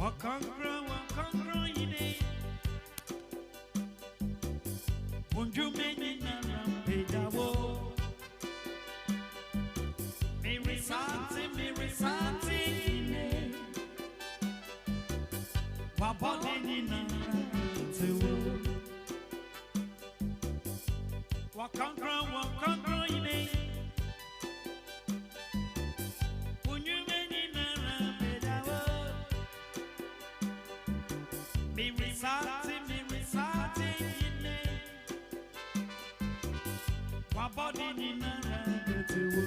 Wakangro ine. Unju meni na rampedawo. Mirisati ine. Wabodeni na rampedawo. Wakangro ine. Unju meni na rampedawo. Mirisati ine. Wabodeni na rampedawo.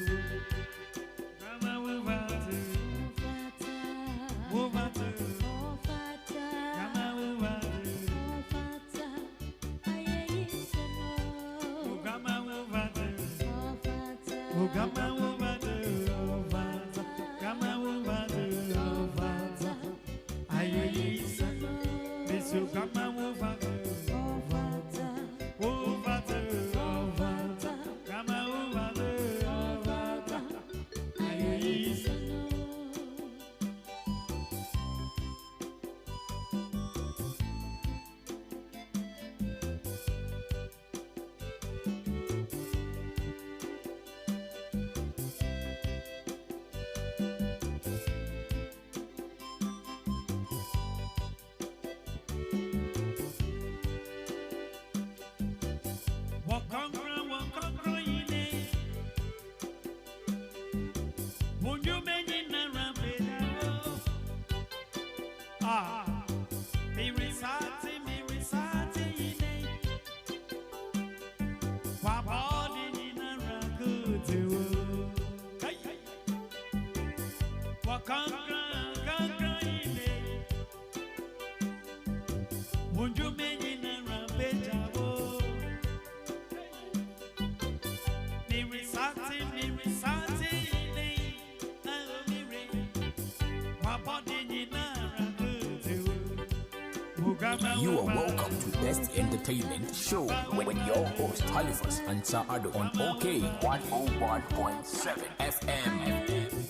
You are welcome to Best Entertainment Show when your host Halifax Addo on OK 101.7 FM.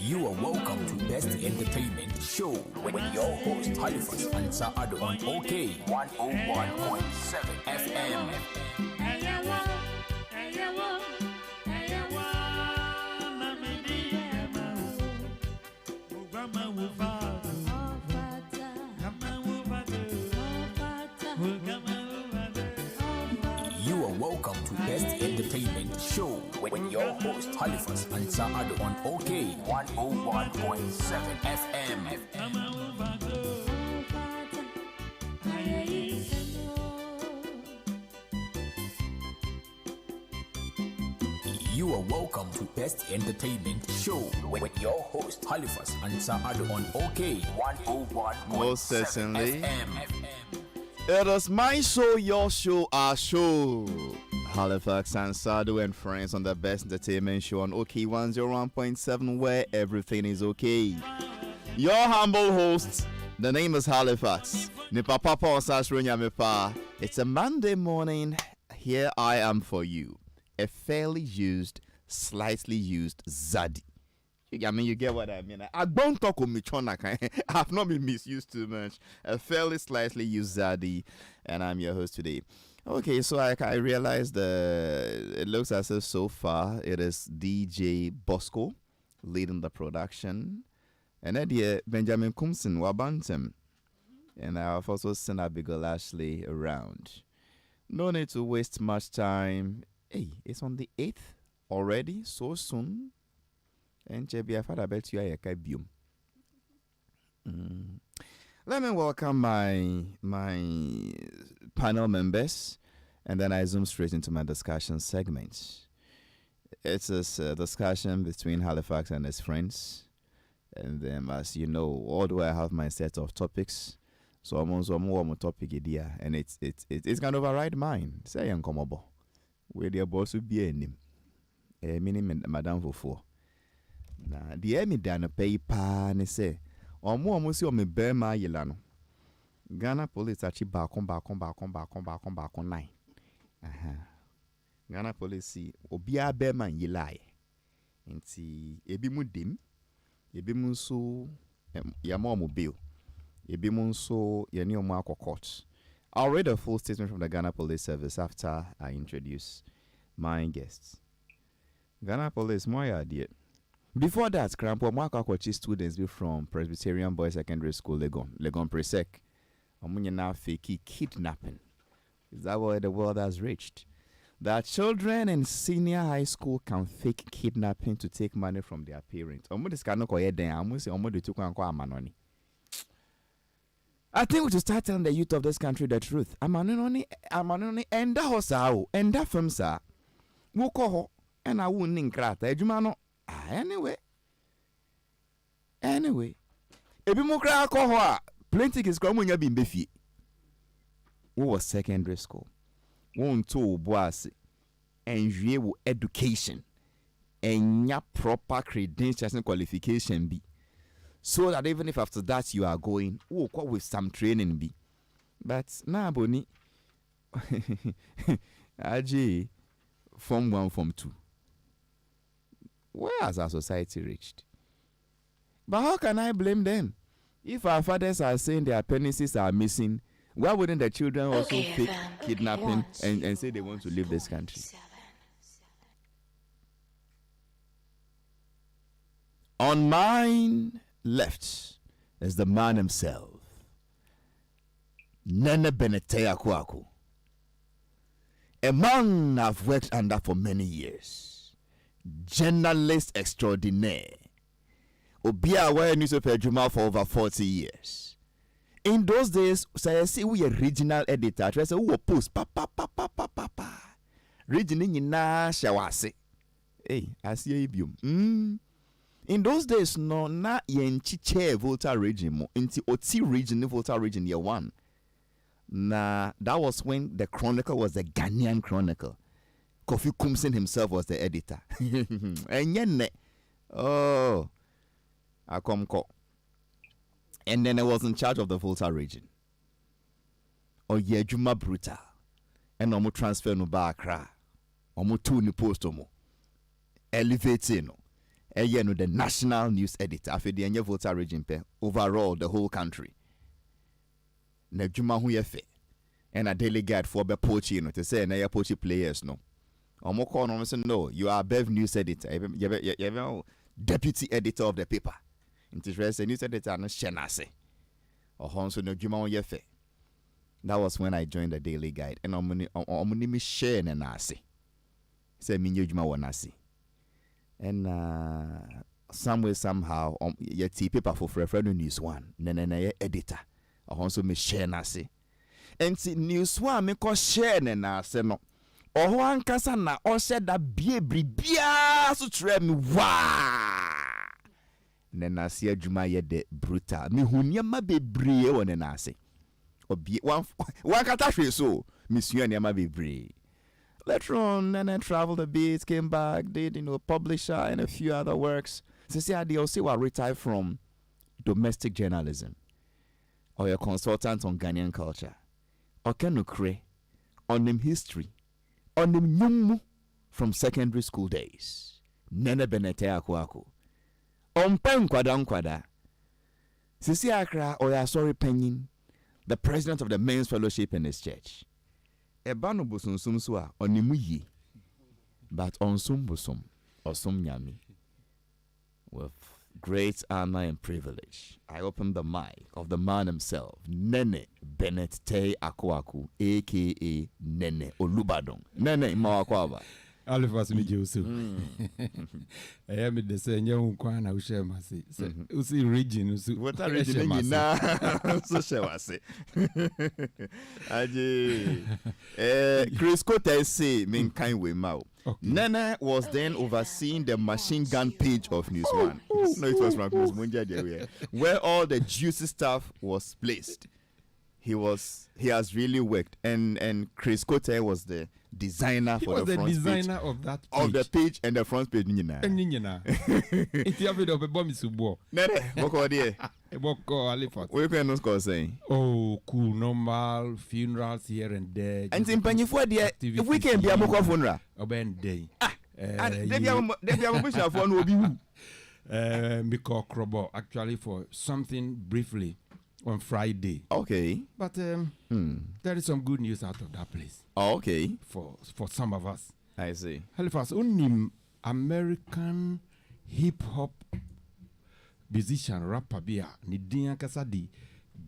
You are welcome to Best Entertainment Show when your host Halifax Addo on OK 101.7 FM. You are welcome to Best Entertainment Show when your host Halifax Addo on OK 101.7 FM. You are welcome to Best Entertainment Show with your host Halifax Addo on OK 101.7 Most certainly. FM. It is my show, your show, our show. Halifax Addo and friends on the Best Entertainment Show on OK 101.7 where everything is okay. Your humble host, the name is Halifax. It's a Monday morning. Here I am for you. A fairly used slightly used Zadi. I mean, you get what I mean. I don't talk with Michona. I have not been misused too much. A fairly slightly used Zadi, and I'm your host today. Okay, so I realized it looks as if so far it is DJ Bosco leading the production, and then Benjamin Kumsin Wabantem, and I've also sent Abigail Ashley around. No need to waste much time. Hey, it's on the 8th already, so soon. And Chebi, I've had a bet you are a Let me welcome my panel members, and then I zoom straight into my discussion segment. It's a discussion between Halifax and his friends, and then, as you know, although I have my set of topics, so I'm also more topic idea, and it's kind of override mine. Say uncommable, where the boss will be in him, meaning Madame Fofo. Na the emi dano paper ne say omo si o me be ma yela no Ghana police achi back on 9. Ghana police obi a be man yela ye nti ebi mu dim ebi mu so ya mo bill ebi mu so ye ni omo court. I'll read a full statement from the Ghana Police Service after I introduce my guests. Ghana Police more idea. Before that, Krampo Mwakakwachi students be from Presbyterian Boys Secondary School, Legon Presec. Omunye now fake kidnapping. Is that where the world has reached? That children in senior high school can fake kidnapping to take money from their parents. I think we should start telling the youth of this country the truth. Amanoni, and that house, and that film, sir. Mukoho, and I wouldn't inkrata. Ejumano. Anyway, ebi mo kra alcohol plenty kids come when you be befi. We was secondary school. Won to boas and you education and ya proper credentials and qualification be. So that even if after that you are going, with some training be. But now boni AJ form 1, form 2. Where has our society reached? But how can I blame them? If our fathers are saying their penises are missing, why wouldn't the children also fake kidnapping and say they want to leave this country? On mine left is the man himself, Nene Benetea Kwaku, a man I've worked under for many years. Journalist extraordinaire. Obia were newspaper journal for over 40 years. In those days, I say we a regional editor. I say we post pa. Regional na shawase. Hey, I see ibium. In those days, no na yenchiche Volta region mo. Inti oti region Volta region year 1. Na that was when the Chronicle was the Ghanaian Chronicle. Kofi Kumsin himself was the editor. And then I was in charge of the Volta region. Juma Brutal. And omo transfer no ba Accra. Omo tu ni post omo. Elevate no. No the national news editor. Afi the enye Volta region pe. Overall the whole country. Na Juma hu ye fe. And a daily guide for be pochi no. To say na ye pochi players no. Omoko no say no, you are Bev news editor. You deputy editor of the paper. Interest news editor no shenase. Ohonso no dwuma on yefe. That was when I joined the Daily Guide. And omuni mi share na nase. Say mi dwuma won nase. And some way somehow your paper for friend news one. Na editor. Ohonso mi share nase. And see news one me ko share na nase no. Oho ankasa na o said that bia so tre me wa nena se adwuma ye de brutal me hunia ma bebree won nena se obi wan kata hwe so misua ne ma bebree. Later on, Nana traveled a bit, came back, did publisher and a few other works. Since they also were retired from domestic journalism or a consultant on Ghanaian culture or on them history on them nyumu from secondary school days. Nene Benete Akwaku. Ompen Kwada. Sisi Akra Oya Sorry Penyin, the president of the Men's Fellowship in his church. Ebano Busum Sumsua Onimuyi, but on Sumbusum or Sum Nyami. With great honor and privilege, I open the mic of the man himself, Nene Bennett Te Akwaku, aka Nene Olubadon. Nene Mawakwaba. Halifax Addo. I am the same young Kwana Ushemasi. Usi region, what are region now? So shall I say? Chris Cote say, mean kind way mouth. Nana was then overseeing the machine gun page of News One. No, it was from News Munja, where all the juicy stuff was placed. He has really worked, and Chris Cote was the designer for the front page of that page. Of the page and the front page. If you have it of a bomb, it's a war. What can you say? Oh, cool, normal funerals here and there. And in Panifua, if we can be a Moko funeral, a band day. Miko Krobo, actually, for something briefly on Friday. Okay. But there is some good news out of that place. Oh, okay. For some of us. I see. Halifax, only American hip hop musician rapper bia Nidian Kasadi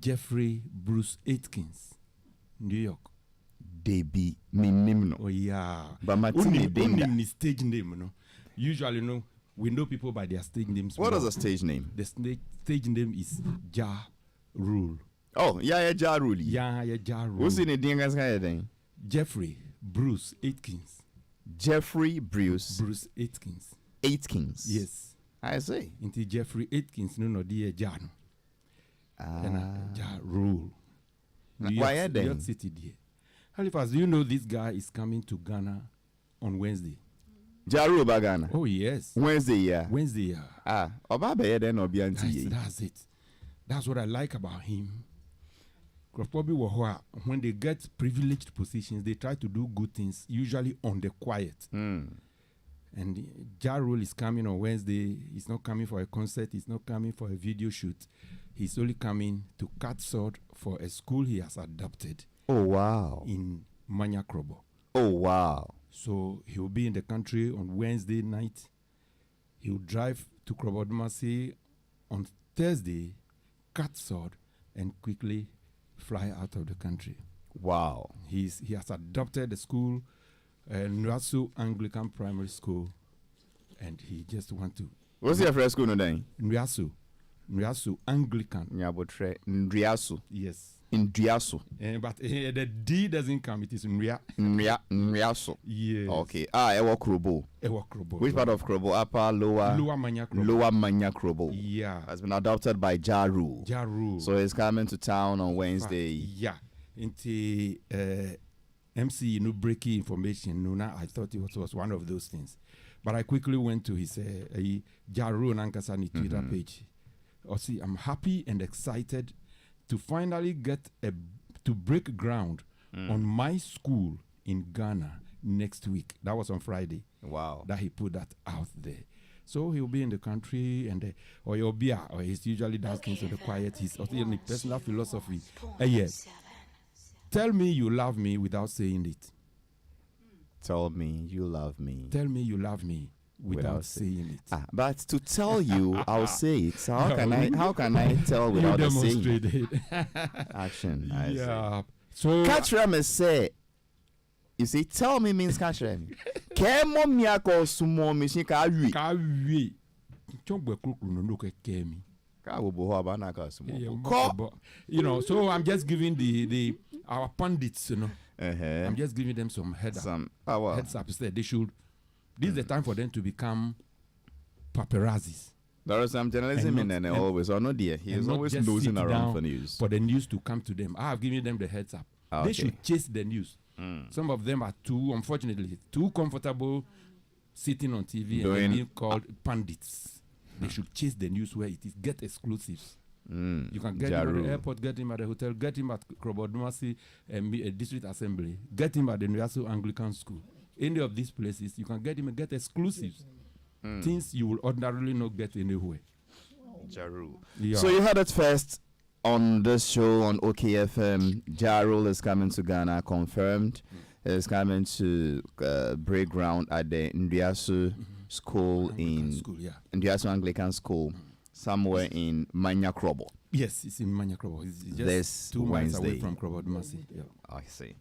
Jeffrey Bruce Atkins, New York. Debi minimum. Oh yeah. But my only stage name, no. Usually, no, we know people by their stage names. What is the stage name? The stage name is Ja Rule. Oh, yeah, Ja Rule. Yeah, Ja Rule. Who's in the Dingas guy then? Jeffrey Bruce Atkins. Jeffrey Bruce Atkins. Atkins. Yes. I see. Into Jeffrey Atkins, no, dear Jan. Ja Rule. Why are they? New York City, dear. Halifax, do you know this guy is coming to Ghana on Wednesday? Ja Rule Ghana. Oh, yes. Wednesday, yeah. Wednesday, yeah. Obabe then Obianti. That's it. That's what I like about him. Because probably when they get privileged positions, they try to do good things, usually on the quiet. And Ja Rule is coming on Wednesday. He's not coming for a concert. He's not coming for a video shoot. He's only coming to cut sword for a school he has adopted. Oh, wow. In Manya Krobo. Oh, wow. So he will be in the country on Wednesday night. He will drive to Krobodumasi on Thursday, cut sword, and quickly fly out of the country. Wow. He has adopted the school, Nwasu Anglican Primary School, and he just want to. What's your first school name? Nwasu Anglican. Nyabotre Ndriasu. Yes. Ndriasu. But the D doesn't come. It is Nriasu. Yes. Okay. Ewa Krobo. Which part of Krobo? Upper, lower? Lower Manya Krobo. Lower Manya Krobo. Yeah. Has been adopted by Ja Rule. Ja Rule. So he's coming to town on Wednesday. Yeah. Into MC, breaking information. No, now I thought it was one of those things. But I quickly went to his Ja Rule Nankasani Twitter page. See, I'm happy and excited to finally get to break ground on my school in Ghana next week. That was on Friday. Wow. That he put that out there. So he'll be in the country and or he'll be or he's usually does things in the quiet. He's also in the personal philosophy. Yes. Tell me you love me without saying it. Tell me you love me. Tell me you love me without saying it. But to tell you, I'll say it. So how can I tell without saying it? Action. Yeah. So catch them say. You see, tell me means catch them. Kemo miako sumo machine ka wi. Ka wi. Chongbe krukru no ke kemi. Ka wo bo ba na ka sumo. You know, so I'm just giving the our pundits, you know. I'm just giving them some heads up instead. They should. This is the time for them to become paparazzis. There is some journalism in there always. Or no, dear. He is always losing around for news. For the news to come to them. I have given them the heads up. They should chase the news. Some of them are unfortunately, too comfortable sitting on TV and being called pundits. They should chase the news where it is. Get exclusives. You can get him at the airport, get him at the hotel, get him at Krobodumasi District Assembly, get him at the Nwasu Anglican School. Any of these places, you can get him and get exclusives. things you will ordinarily not get anywhere. Jaru. Yeah. So you heard it first on this show on OKFM. Jarul is coming to Ghana, confirmed. Is coming to break ground at the Ndiasu School Ndiasu Anglican School, somewhere in Manya Krobo. Yes, it's in Manya Krobo. It's just this 2 miles Wednesday. away from Krobo Dumasi. Yeah. I see.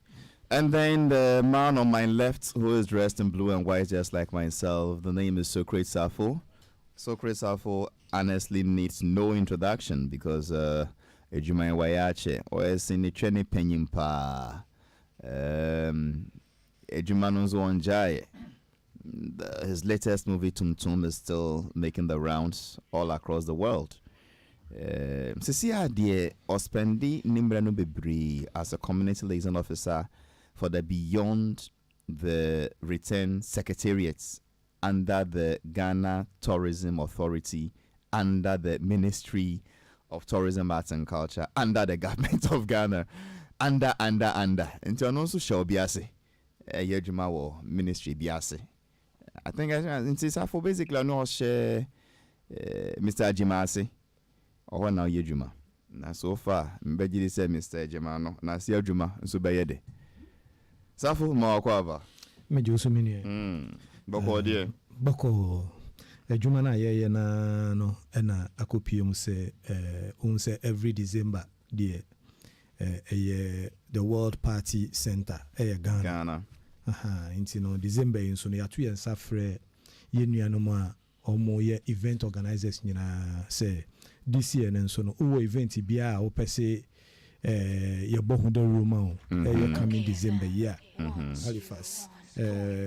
And then the man on my left, who is dressed in blue and white, just like myself, the name is Socrates Safo. Socrates Safo honestly needs no introduction because Ejumai Wayache, or as in the Chene Penyimpa, Ejumanonzo Onjaye. His latest movie, Tum Tum, is still making the rounds all across the world. Sisi Adie Ospendi Nimbrano Bebri as a community liaison officer for the Beyond the Return Secretariats under the Ghana Tourism Authority, under the Ministry of Tourism, Arts and Culture, under the government of Ghana, under. Until also shall biase, Yejuma wo ministry biase. I think it's for basically no share Mr. Ajimase. Or now Yejuma. Na so far, mbejiri say Mr. Ejima na si Ejuma nso beyede. Safo ma kwaba. Mejo so mini. Boko die. Boko Ejuma na ye na no na akopiem say say every December die the World Party Center Ghana. Inti no December nso no yatu yensa frɛ yenuanom a omo ye event organizers nyina say this year nso no owo event bia a wopese ye bohu the room coming December year Halifax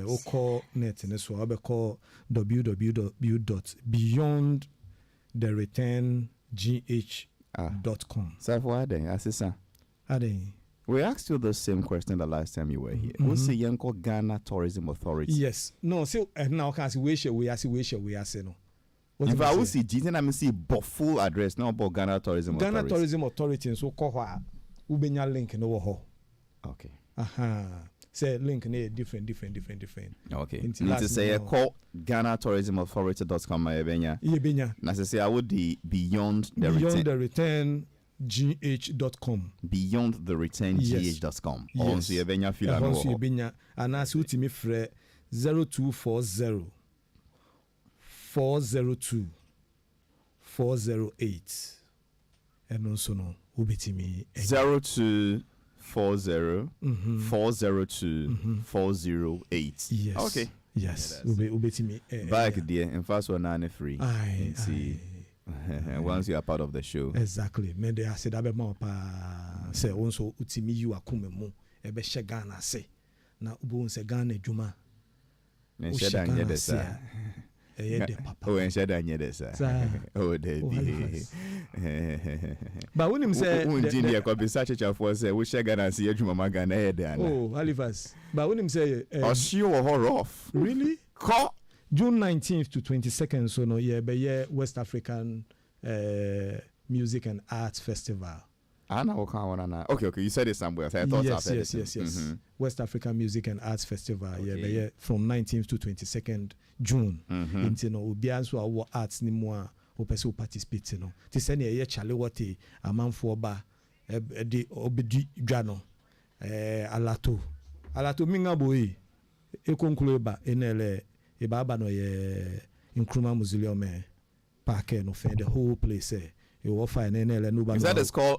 oko net ne so obeko www.beyondthereturnGH.com. So for assistant. We asked you the same question the last time you were here. What's the Yanko Ghana Tourism Authority? Yes. No, so now can we say we say no. If I will see Jitin, I see full address now about Ghana Tourism Authority. Ghana Tourism Authority so call ubenya link no ho. Okay. Say link ne different. Okay. Need to say call GhanaTourismAuthority.com yebenya. Na say I would the Beyond the Return GH.com. Beyond the Return GH.com. Also yebenya feel and also yebenya and as ultimi frɛ 0240 402 408 and also no ubitimi 0240 402 408. Yes. Okay. Yes. Ubitimi back there and fast one nine free. See. Once you are part of the show. Exactly. Me de ase da be ma pa say onso utimi you akome mu e be hye Ghana se na ubo nse Ghana adwuma. Me hye da nye de sa. Papa. Oh, and said I need this. Oh, they be. But when him say, Engineer could be such a chap for say, we shall Ghana see you, Mama Ghana. Oh, Halifax. But when him say, oh, she or her off. Really? Call June 19th to 22nd, so no, yeah, West African Music and Arts Festival. Okay. You said it somewhere. I thought yes. Mm-hmm. West African Music and Arts Festival. Okay. Yeah, from 19th to 22nd June. Into no, Ubians who are arts ni more who pursue participate. No, to send a Charlie Wati a man for bar, the Obedi Jano, Alato Minga boy, a concluba in a baba no ye Nkrumah Mausoleum park no fair the whole place. You find is that is called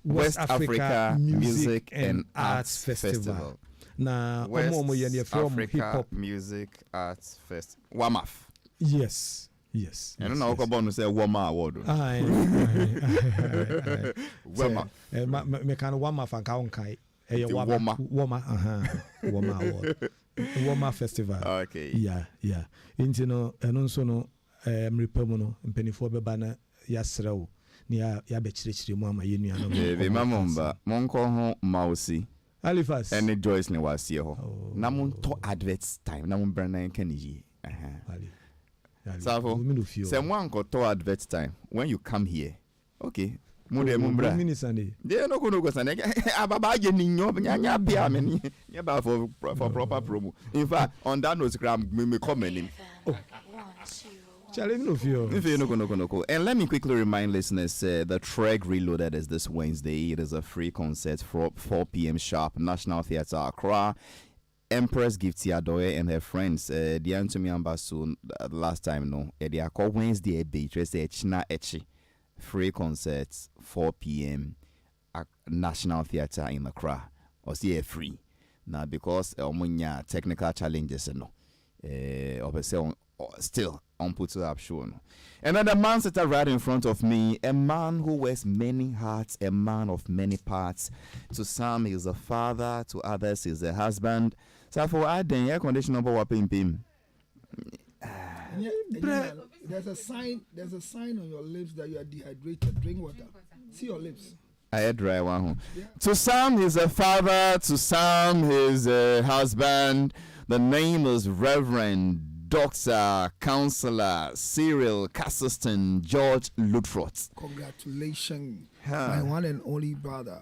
West Africa Music and Arts Festival. Now, West Africa Music Arts Festival. WAMAF. Yes. I don't know how to say WAMA award. WAMA. Me can WAMAF and Kaunkai. WAMA award. WAMA Festival. Okay. Yeah. Into no, and also no, Ripomono, and Pennyfo Bebana. Yasrao ni ya bechirechiri mu ama yenu ano be mamomba monko ho mausi Halifax any Joyce ne wasie ho na monto adverts time na mon brand kan yi Safo say monko to adverts time when you come here okay Mude mumbra. Minisani. They no go Sunday. Ababa je ninyo nyanya pia me nyaba for proper promo. In fact, on that note me comment. Challenge no fear. No. And let me quickly remind listeners, the Treg Reloaded is this Wednesday. It is a free concert for 4 p.m. sharp. National Theatre Accra. Empress Gifty Adoye and her friends. The answer me soon last time no. They are called Wednesday. China Echi. Free concerts 4 p.m. at National Theatre in Accra. Or see free now because technical challenges no. Obviously still on put up show no. And then the man sitting right in front of me, a man who wears many hats, a man of many parts. To some he is a father, to others he is a husband. So for adding air conditioner pim. There's a sign on your lips that you are dehydrated. Drink water. See your lips. I had dry one. To some he's a father, to some he's a husband. The name is Reverend Dr. Counselor Cyril Cassiston George Luttrot. Congratulations, my one and only brother.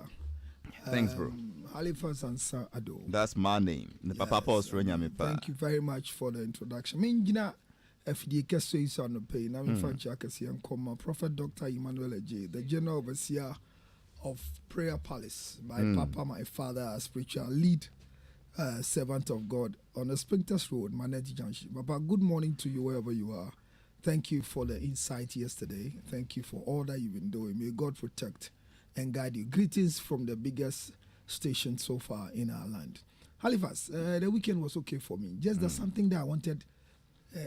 Thanks, bro. Halifax Addo. That's my name. Thank you very much for the introduction. FDA Kesso on the pay. Now, in Prophet Dr. Emmanuel J., the General Overseer of Prayer Palace, my papa, my father, spiritual lead. Servant of God on the Springtest Road, Maneti Junction. Papa, good morning to you wherever you are. Thank you for the insight yesterday. Thank you for all that you've been doing. May God protect and guide you. Greetings from the biggest station so far in our land. Halifax, the weekend was okay for me. Just there's something that I wanted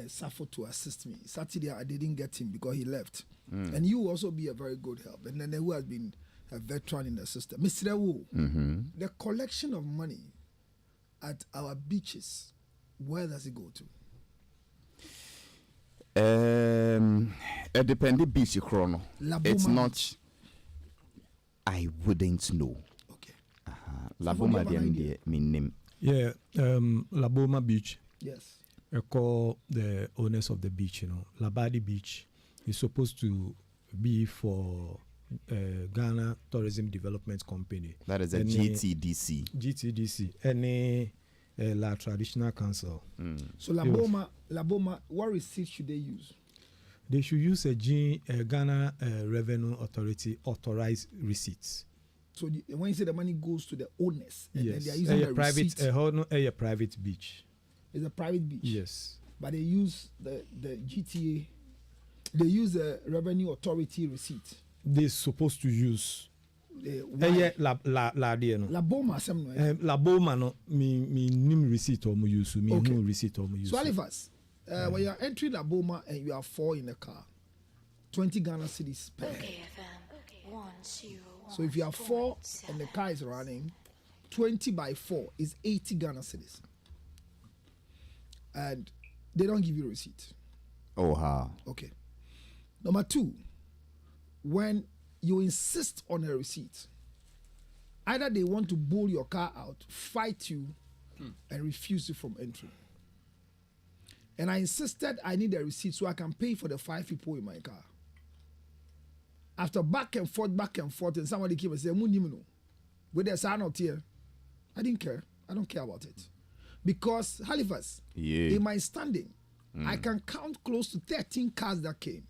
Safo to assist me. Saturday I didn't get him because he left. And you will also be a very good help. And then who has been a veteran in the system. Mr. Wu, the collection of money at our beaches, where does it go to? A dependent beach chrono. It's not. I wouldn't know. Okay. Laboma name. Yeah, Laboma Beach. Yes. I call the owners of the beach, Labadi Beach is supposed to be for Ghana Tourism Development Company. That is a GTDC. GTDC. Any La Traditional Council. So Laboma, what receipt should they use? They should use a Ghana Revenue Authority authorized receipts. So when you say the money goes to the owners, and yes, they are using the receipts. A private beach. It's a private beach. Yes. But they use the GTA. They use the Revenue Authority receipt. They're supposed to use. Laboma no me nim receipt or use me no receipt or use. So Halifax, when you are entering Laboma and you are 4 in the car, 20 Ghana cedis per head. So if you are 4 and the car is running, 20 by 4 is 80 Ghana cedis. And they don't give you a receipt. Oh, how? Okay. Number 2, when you insist on a receipt, either they want to bull your car out, fight you, and refuse you from entry. And I insisted I need a receipt so I can pay for the 5 people in my car. After back and forth, and somebody came and said, with the sign out here, I didn't care. I don't care about it. Because Halifax, in my standing, I can count close to 13 cars that came.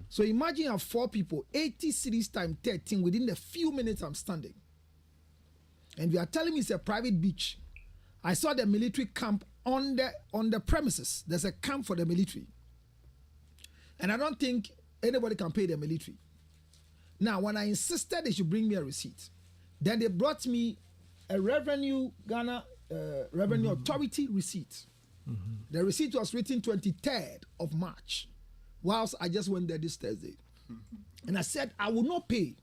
So imagine you have 4 people, 80 cities times 13 within the few minutes I'm standing. And you are telling me it's a private beach. I saw the military camp on the premises. There's a camp for the military. And I don't think anybody can pay the military. Now, when I insisted they should bring me a receipt, then they brought me a Ghana Revenue Authority receipt. The receipt was written 23rd of March, whilst I just went there this Thursday. And I said, I will not pay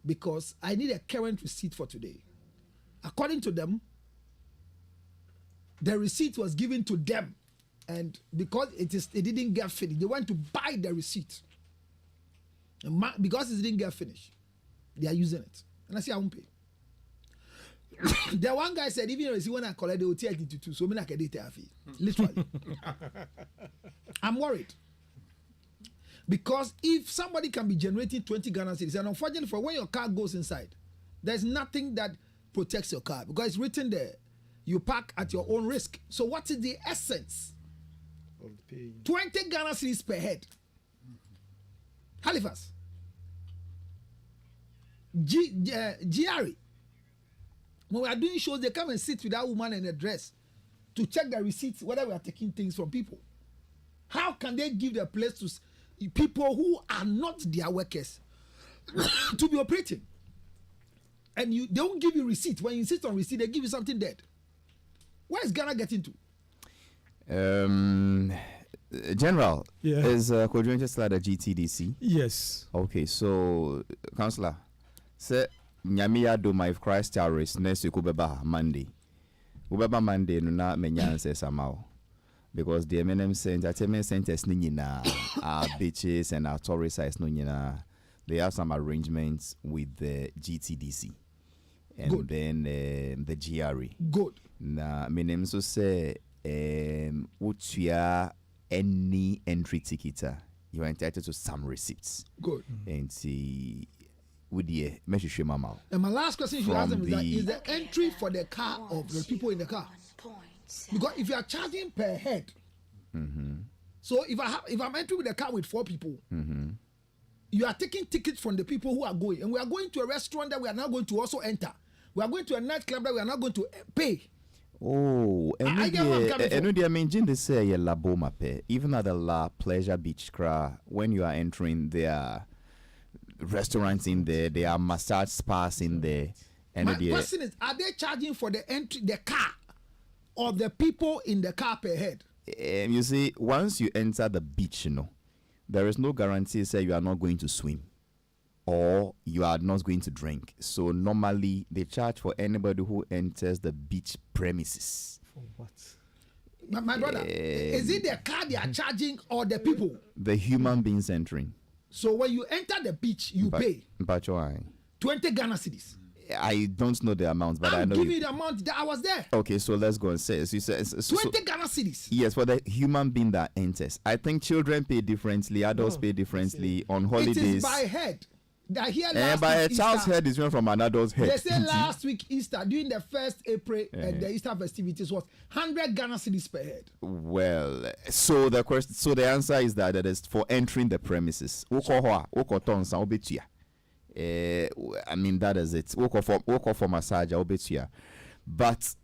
because I need a current receipt for today. According to them, the receipt was given to them. And because it didn't get finished, they went to buy the receipt. And because it didn't get finished, they are using it. And I say, I won't pay. The one guy said, even when I collect the hotel into so many I can fee. Literally. I'm worried. Because if somebody can be generating 20 Ghana cedis, and unfortunately for when your car goes inside, there's nothing that protects your car because it's written there, you park at your own risk. So what is the essence? 20 Ghana cedis per head. Halifax. GRE. When we are doing shows, they come and sit with that woman in a dress to check the receipts, whether we are taking things from people. How can they give the place to people who are not their workers to be operating? And they don't give you receipt. When you insist on receipt, they give you something dead. Where is Ghana getting to? General, Yeah. is Kodjo still at the GTDC? Yes. Okay, so Councillor, say Nyamiya do my Christ terrorist next week ubeba Monday. Ubeba Monday no na menya say somehow. Because the entertainment centers ni nyina our beaches and our tourist sites no nyina. They have some arrangements with the GTDC and Good. then the GRE. Good. Na menem so say utia any entry ticket you are entitled to some receipts. Good. And see with the message mama. And my last question you should ask them is the- the entry for the car of the people in the car? Because if you are charging per head, so if I'm entering with a car with 4 people, you are taking tickets from the people who are going, and we are going to a restaurant that we are now going to also enter. We are going to a nightclub that we are not going to pay. Oh, I get what I'm coming from. and I mean, Jin say a la boma pe. Even at the La Pleasure Beach Cra, when you are entering, there are restaurants in there, there are massage spas in there. And My question is, are they charging for the entry, the car, or the people in the car per head? you see, once you enter the beach, there is no guarantee say you are not going to swim or you are not going to drink. So normally they charge for anybody who enters the beach premises. For what? My brother, is it the car they are charging or the people? The human beings entering. So when you enter the beach, you pay But 20 Ghana cedis. I don't know the amount, but I I'm know. giving you the amount that I was there. Okay, so let's go and say. So you said, 20 Ghana cedis. yes, for the human being that enters. I think children pay differently, adults pay differently on holidays. It is by head. That here And last by a week child's Easter, head is different from an adult's head. they say last week Easter, during the 1st April, the Easter festivities was 100 Ghana cedis per head. Well, so the question, so the answer is that it is for entering the premises. I mean, that is it. Work for massage, but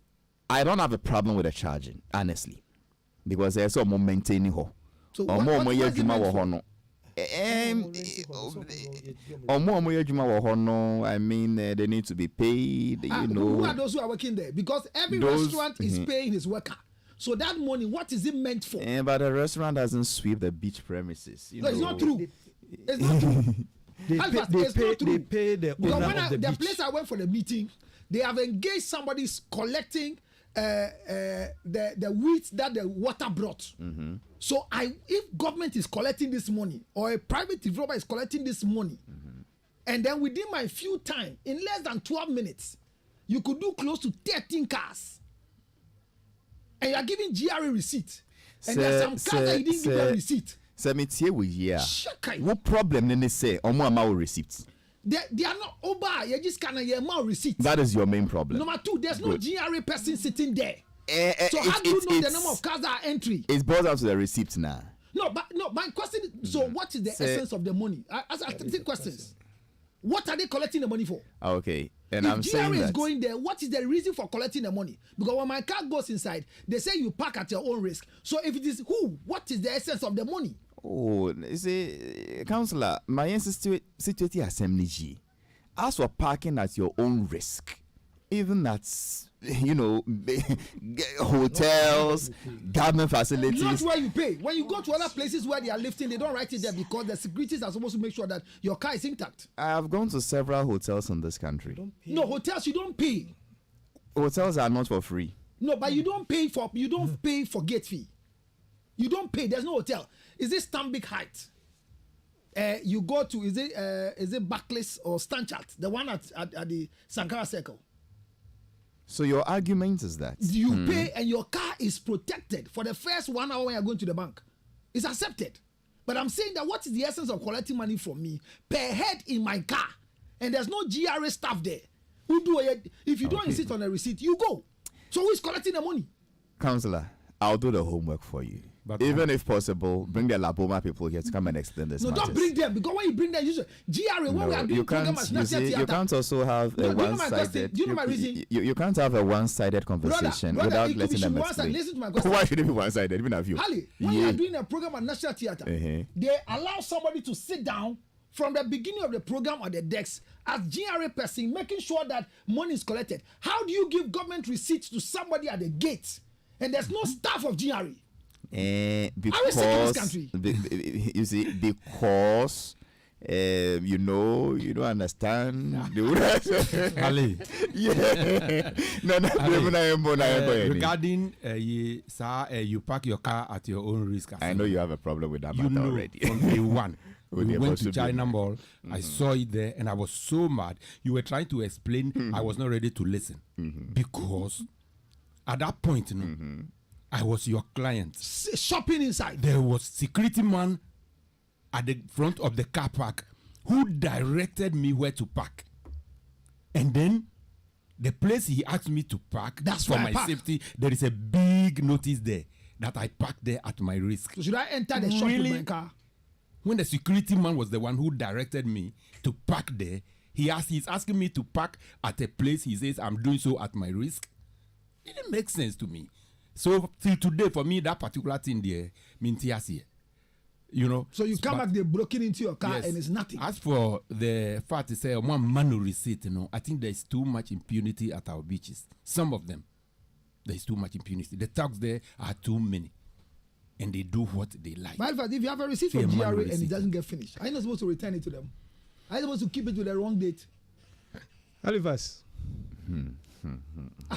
I don't have a problem with the charging, honestly, because there's some more maintaining her. So Or what more is it meant for? I mean, they need to be paid, Who are those who are working there? Because every Those- restaurant is paying his worker. So that money, what is it meant for? But the restaurant doesn't sweep the beach premises. No, it's not true. It's not true. Halifax, it's not true. They pay the Because owner when of the the beach. place I went for the meeting, they have engaged somebody collecting the wheat that the water brought. So if government is collecting this money or a private developer is collecting this money, and then within my few time, in less than 12 minutes, you could do close to 13 cars, and you are giving GRE receipt, and there's some cars that you didn't give them receipt. Shakai. What problem then they say omo receipts? They are not over. You just can't get more receipt. That is your main problem. Number 2, there's no Good. GRA person sitting there. So how do you know the number of cars that are entry? It boils down to the receipts now. No, my question is, so what is the essence of the money? I think questions. What are they collecting the money for? Okay, and If I'm GRA saying is that going there, what is the reason for collecting the money? Because when my car goes inside, they say you park at your own risk. So if it is what is the essence of the money? oh, you see, councillor, my situation assembly. As for parking at your own risk, even at hotels, government Not facilities. where you pay. When you go to other places where they are lifting, they don't write it there because the securities are supposed to make sure that your car is intact. I have gone to several hotels in this country. No, hotels you don't pay. Hotels are not for free. No, but you don't pay for gate fee. You don't pay. There's no hotel. Is it Stanbic Heights? You go to is it Barclays or Stanchart, the one at the Sankara Circle? So your argument is that You pay and your car is protected for the first 1 hour when you're going to the bank. It's accepted. But I'm saying that what is the essence of collecting money from me per head in my car, and there's no GRA staff there who do it. If you don't insist on a receipt, you go. So who is collecting the money? Councillor, I'll do the homework for you. But even if possible, bring the Laboma people here to come and explain this. No, don't bring them, because when you bring them, you GRA. When we are doing program as national theatre, you can't also have a one-sided. Do you know my reason? You can't have a one-sided conversation without letting them explain. Listen to my question. Why should it be one-sided? Even have you. Ali, when you are doing a program at national theatre, they allow somebody to sit down from the beginning of the program on the decks as GRA person, making sure that money is collected. How do you give government receipts to somebody at the gate and there's no staff of GRA? Because you see, because you know, you don't understand. Ali. Yeah. Regarding you park your car at your own risk. I know you have a problem with that matter already. From day one. We went to China Mall. I saw it there and I was so mad. You were trying to explain. I was not ready to listen. Because at that point, I was your client. Shopping inside. There was security man at the front of the car park who directed me where to park. And then the place he asked me to park, that's for my safety, there is a big notice there that I parked there at my risk. So should I enter the shop with my car? When the security man was the one who directed me to park there, he's asking me to park at a place he says I'm doing so at my risk. It didn't make sense to me. So till today, for me, that particular thing there, you know. So you come back, they broken into your car, yes. And it's nothing. As for the fact to say one manual receipt, I think there is too much impunity at our beaches. Some of them, there is too much impunity. The thugs there are too many, and they do what they like. But if you have a receipt from GRA and it doesn't get finished, are you not supposed to return it to them? Are you supposed to keep it to the wrong date? Halifax.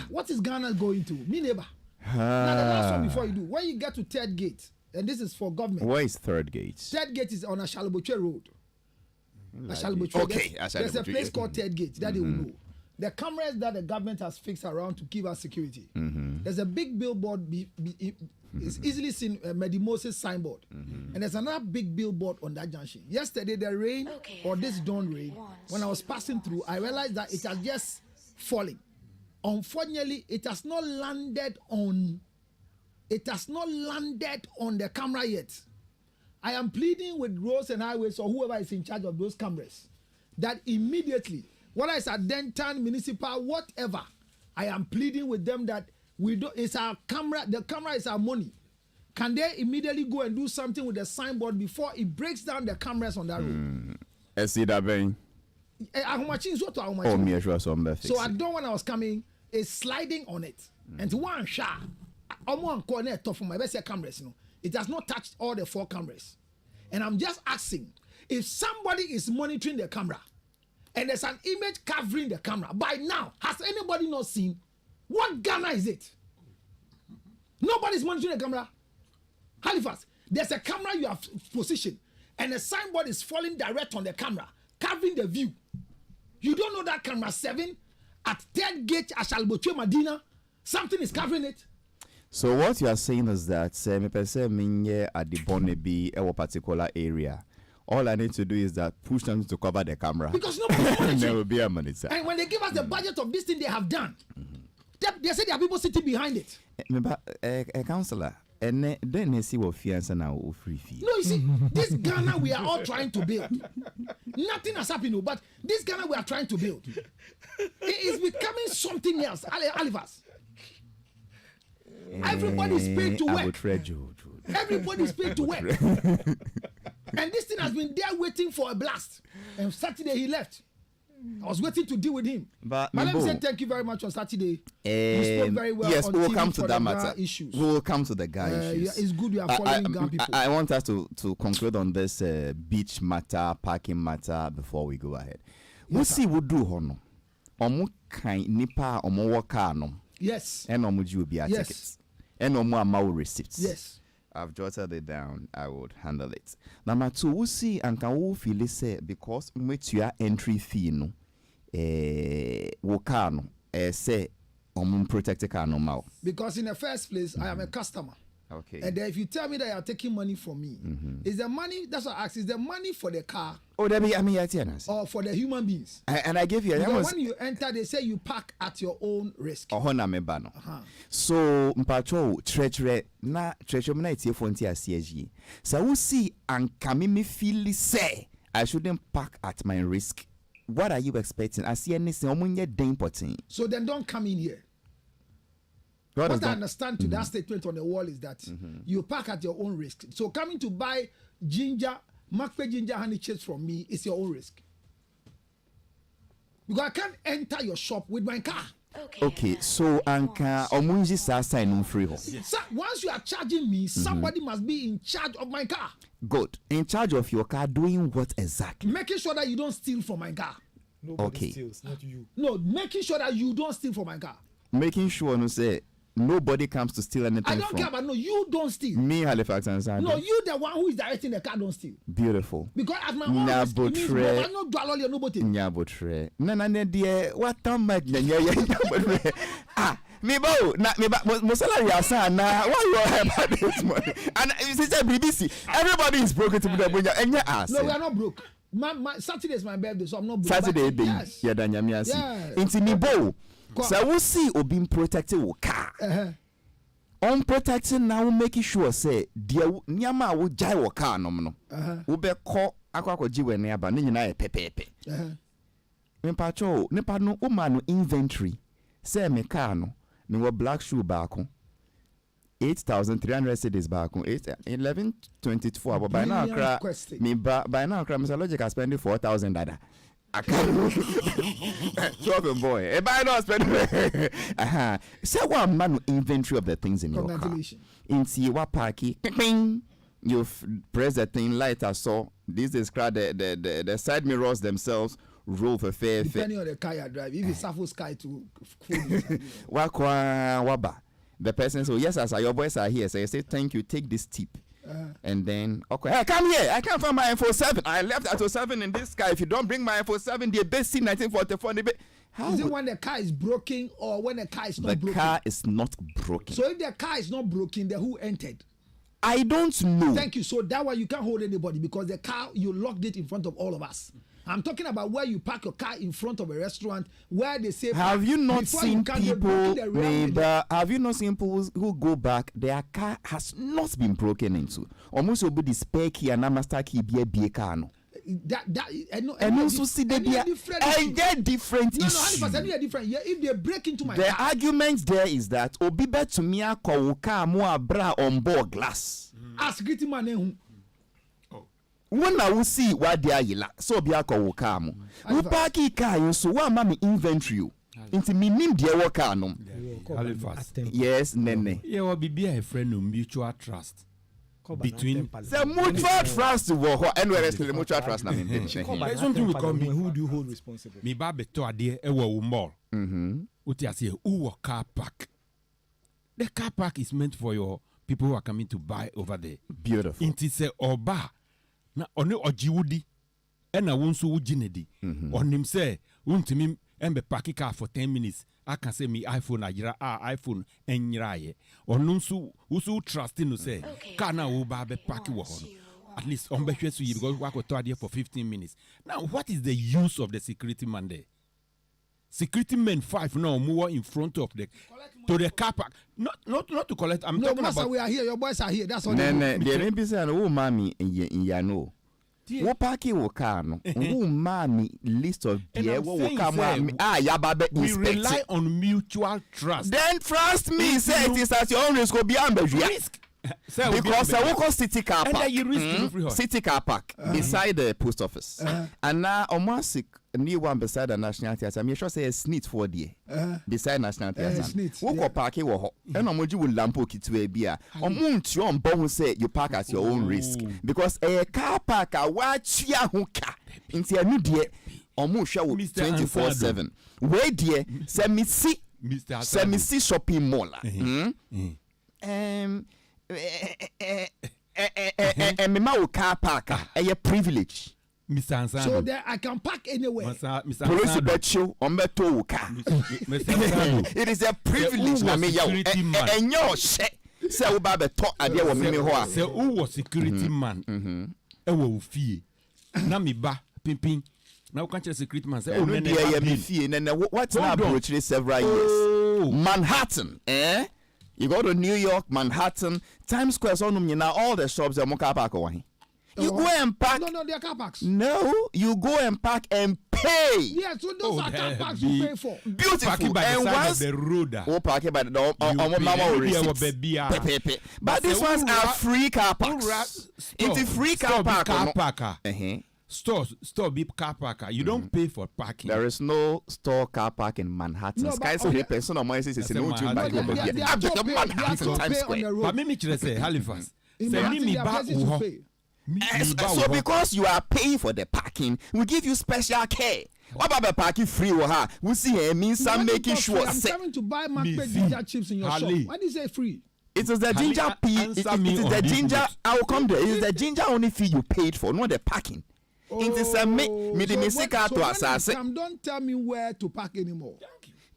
What is Ghana going to? Me neighbor. Now the last one before you do, when you get to third gate, and this is for government. Where is third gate? Third gate is on Ashaliboche Road. Ashaliboche. Okay, there's a place called Third Gate that they will know. The cameras that the government has fixed around to give us security. There's a big billboard. It's easily seen, Medimosis signboard. And there's another big billboard on that junction. Yesterday, the rain, or this dawn rain, when I was passing through, I realized that it has just fallen. Unfortunately, it has not landed on the camera yet. I am pleading with Roads and Highways or whoever is in charge of those cameras that immediately, whether it's at Denton, municipal, whatever, I am pleading with them that it's our camera, the camera is our money. Can they immediately go and do something with the signboard before it breaks down the cameras on that road? I see that being. So I don't, when I was coming, is sliding on it. And one shot, corner top from my best cameras, it has not touched all the 4 cameras. And I'm just asking, if somebody is monitoring the camera and there's an image covering the camera, by now, has anybody not seen? What Ghana is it? Nobody's monitoring the camera. Halifax, there's a camera you have positioned and the signboard is falling direct on the camera, covering the view. You don't know that camera 7 at Third Gate, Ashaliboche, Medina, something is covering it. So what you are saying is that me at the Bonnebi a particular area. All I need to do is that push them to cover the camera. Because nobody there will be a monitor. And when they give us the budget of this thing they have done, they say there are people sitting behind it. A councillor, and then they see what fiance now free fee. No, you see, this Ghana we are all trying to build. Nothing has happened, but this Ghana we are trying to build. It is becoming something else. Halifax. Everybody is paid to work. Everybody is paid to work. And this thing has been there waiting for a blast. And Saturday he left. I was waiting to deal with him. But let me say thank you very much on Saturday. You spoke very well. Yes, on we will TV come to that matter. Issues. We will come to the guy issues. Yeah, it's good you are following Ghana people. I want us to conclude on this beach matter, parking matter before we go ahead. We'll see what do hono. Omo kind nipa omo waka no. Yes. And omo ju be tickets. And omo amount receipts. Yes. I've jotted it down. I would handle it. Number 2, we see and can we feel say because with your entry fee no, say protect car no. Because in the first place, I am a customer. Okay. And then if you tell me that you are taking money from me, is the money, that's what I ask, is the money for the car Oh, that be, I mean, yes. or for the human beings? And I gave you, Because when you enter, they say you park at your own risk. Ohona mebano. So, mpacho, treachery, na treachery, na iti fonti a CSG. So, we see, and me feel say, I shouldn't park at my risk. What are you expecting? I see anything, omunye important. So then don't come in here. What I understand to that statement on the wall is that you park at your own risk. So coming to buy Macfe ginger honey chips from me is your own risk. Because I can't enter your shop with my car. Okay, so anka omunji sa sign free ho. So once you are charging me, somebody must be in charge of my car. Good. In charge of your car, doing what exactly? Making sure that you don't steal from my car. Nobody steals, not you. No, making sure that you don't steal from my car. Making sure no say nobody comes to steal anything. I don't care about no, you don't steal. Me, Halifax and Addo. No, you the one who is directing the car don't steal. Beautiful. Because at my own risk, it means no dwell nobody. Nyabotre. Na dear, what time much nyabotre. Ah, me bo, na me ba mo salary asa na why you are about this money? And you say BBC, everybody is broken to the money and ass. No, we are not broke. My Saturday is my birthday, so I'm not broke. Saturday day, yes. yeah, danyami asi. Yes. Inti me bo. So we see or being protected with car. On protecting now making sure say dear nyama wo jai wo car no no. Wo be call akwa jiwe ne aba ne nyina e pepepe. Mepacho nepa no o ma no inventory say me car no me wo black shoe back 8,300 cedis back 1124 but by now cra me by now cra Mr. Logic I spend 4,000 dada. I can't shopping boy. If I don't spend say one man inventory of the things in your car. In what parky you press the thing light I saw. This is the side mirrors themselves roll for fair. Depending on the car you drive, if it's Safo Sky to waba. The person so yes, as your boys are here, so you say thank you, take this tip. And then okay, hey, come here. I can't find my iPhone 7. I left iPhone 7 in this car. If you don't bring my iPhone 7, the base 1944. Is it when the car is broken or when the car is not broken? The car is not broken. So if the car is not broken, then who entered? I don't know. Thank you. So that one you can't hold anybody because the car you locked it in front of all of us. I'm talking about where you park your car in front of a restaurant where they say. Have you not seen people? Have you not seen people who go back? Their car has not been broken into. Almost will be the spare key and a master key be a car no. And also see they be different issues. No, 100% different. Yeah, if they break into my the car. argument there is that obi bet to me a car mo bra on board glass. Ask greeting man when I will see what they are yela so be a car car mo. We parky car so one mami inventory. Into me nim dear work car no. Yes, nene. Yeah, will be a friend of mutual trust. Between the mutual trust work and where is the mutual trust now? Something will come. Who do you hold responsible? Me babe to idea e wo mall. Uti say who car park. The car park is meant for your people who are coming to buy over there. Beautiful. Inti say oba na oni ojiwudi e na wonso wujinedi. Onim say untimi embe park car for 10 minutes. I can say me iPhone ajira iPhone enyiraye onunsu usu trust no say kana wo ba be park wo ho at least on be hwesu yi because we go to there for 15 minutes. Now what is the use of the security man there? Security men 5 now more in front of the to the car park not to collect. I'm talking about we are here, your boys are here, that's all. The be say no mami in ya wo parky wo car no wo mami list of beer wo car ya babe we rely on mutual trust. Then trust me say it is at your own risk go be risk because I walk city car park city car park beside the post office and now almost new one beside the National Theatre. I'm sure say a snit for there beside National Theatre. Walk park wo ho and omoji will lampo kitwe bia omuntu on bon say you park at your own risk because a car park a watch ya ho ka nti anu de omo hwa wo 24/7 we de say me see shopping mall me ma wo car park a privilege. Mr. Ansano. So there I can park anywhere. Mr. Police bet you on beto car. It is a privilege na me yawo. Enyo she. Say we ba be talk idea wo me ho a. Say who was security man? E wo fie. Na me ba pimpin. Now can't you security man say Oh no dear me fie what na approach several years. Manhattan, eh? You go to New York, Manhattan, Times Square, so all the shops are car park away. You go and park. No, they are car parks. No, you go and park and pay. Yeah, so those are car parks you pay for. Beautiful. Parking by and the side once of the road. oh, parking by the door. But these ones are free car parks. It's free car park. Store be car parker. You don't pay for parking. There is no store car park in Manhattan. Skyscraper, so no money is no tune back over here. Manhattan Times Square. But me say Halifax. Say me ba uho. So because you are paying for the parking, we give you special care. What about the parking free? We see here means some making sure. I'm coming to buy Macbeth ginger chips in your shop. Why do you say free? It is the ginger pea. It is the ginger. I will come there. It is the ginger only fee you paid for, not the parking. It is a don't tell me where to park anymore.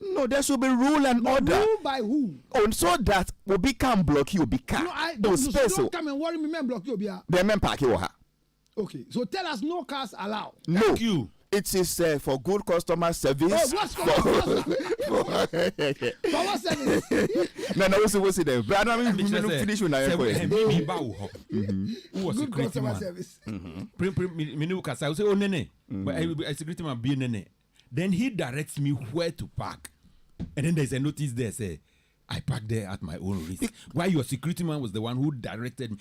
No, there should be rule and order. Rule by who? Oh, so that will become block you become. No, don't come and worry me, men block you. The men park you. Okay, so tell us no cars allowed. No. Thank you. It is for good customer service. Oh, what's for what service? No, we see them. But I mean, finish with that. Good customer service. Say, oh, nene. But I security man be nene. Then he directs me where to park. And then there's a notice there say, I parked there at my own risk. Why your security man was the one who directed me.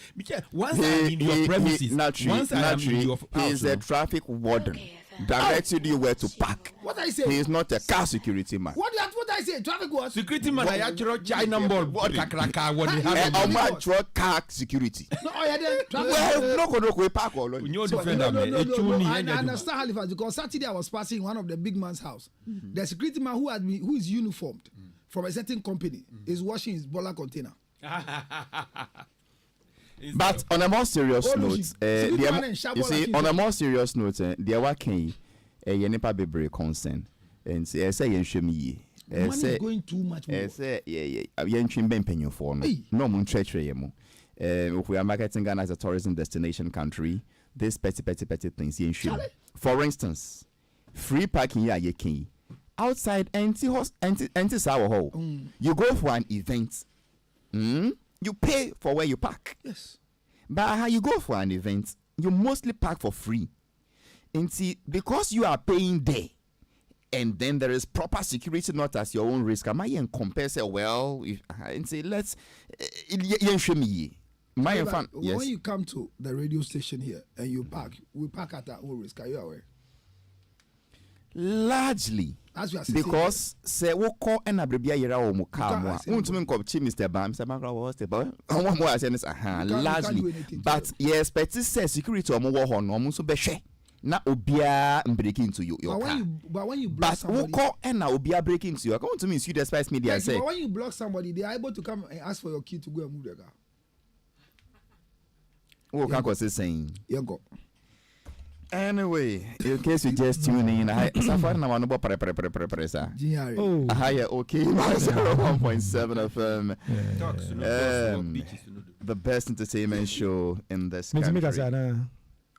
Once I'm in your premises, once I am in your house, he is a traffic warden. Directed you where to park. What I say? He is not a car security man. What I say? Traffic was security man. I actually China ball kakraka what they have. Car security. No, no, park all. You defender me. I understand Halifax because Saturday I was passing one of the big man's house. The security man who is uniformed from a certain company is washing his boiler container. But on a more serious note, you see, on a more serious note, the working a nipa be concern and say money is going too much more. Say penny for no moon treachery. If we are marketing Ghana as a tourism destination country, this petty things yen for instance, free parking ye king outside empty sour hole. You go for an event. You pay for where you park. Yes. But how you go for an event, you mostly park for free. And see, because you are paying there, and then there is proper security, not as your own risk. Am I in compare say, well, and say, let's my fan. Yes. When you come to the radio station here and you park, we park at our own risk. Are you aware? Largely. Because say we call and abribia yera o mu car mo won't me come chi Mr. Bam Mr. Bankra was the boy and more as largely but yes but say security o mo wo ho no mo so be hwe na obia break into your car but when you block somebody we call and na obia break into your car want to me you despise media like, say but when you block somebody they are able to come and ask for your key to go and move the car. What can cause saying you go. Anyway, in case you just tune in, Safari na wano bo pare sa. Oh, yeah, okay. 101.7 FM. The best entertainment show in this country.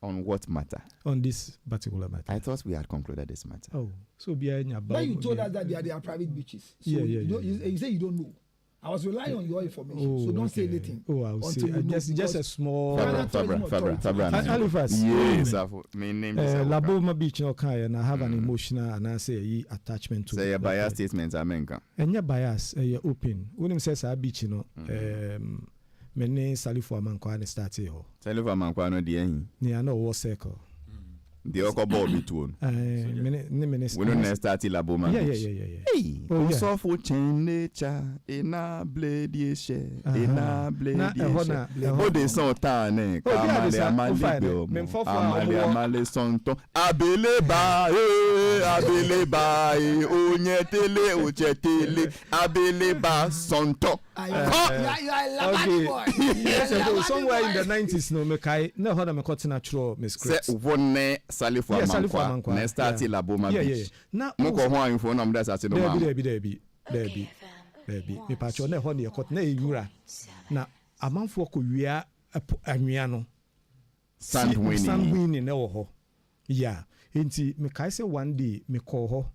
On what matter? On this particular matter. I thought we had concluded this matter. Oh, so behind your but you told us that they are private beaches. So you say you don't know. I was relying on your information, so don't say anything. Oh, I will say just a small. Fabra. Halifax. Yes, my name is Laboma Beach. No, and I have an emotional and I say attachment to. Say a bias statements, America. And your bias, you're open. When him says I beach, you know, many Salifo Amankwa start here. Salifo Amankwa no the near no war circle. The Oko ball between. We don't start Laboma. Yeah. Hey, so for change nature, ina blade yeshe, ina blade yeshe. Oh, they saw tane, kamale amale sonto. Abeleba, onyetele, uchetele, abeleba sonto. Okay. Somewhere in the 90s, no, Mekai, no, how am I cutting natural miscripts? One Salifo Amankwa, next start Laboma Beach. Now, Moko ho info number that's at Debbie. baby me pacho na ho ne yekot na eyura na amanfo ko wia anwea no sandwini na wo ho yeah enti me kai say one day me call ho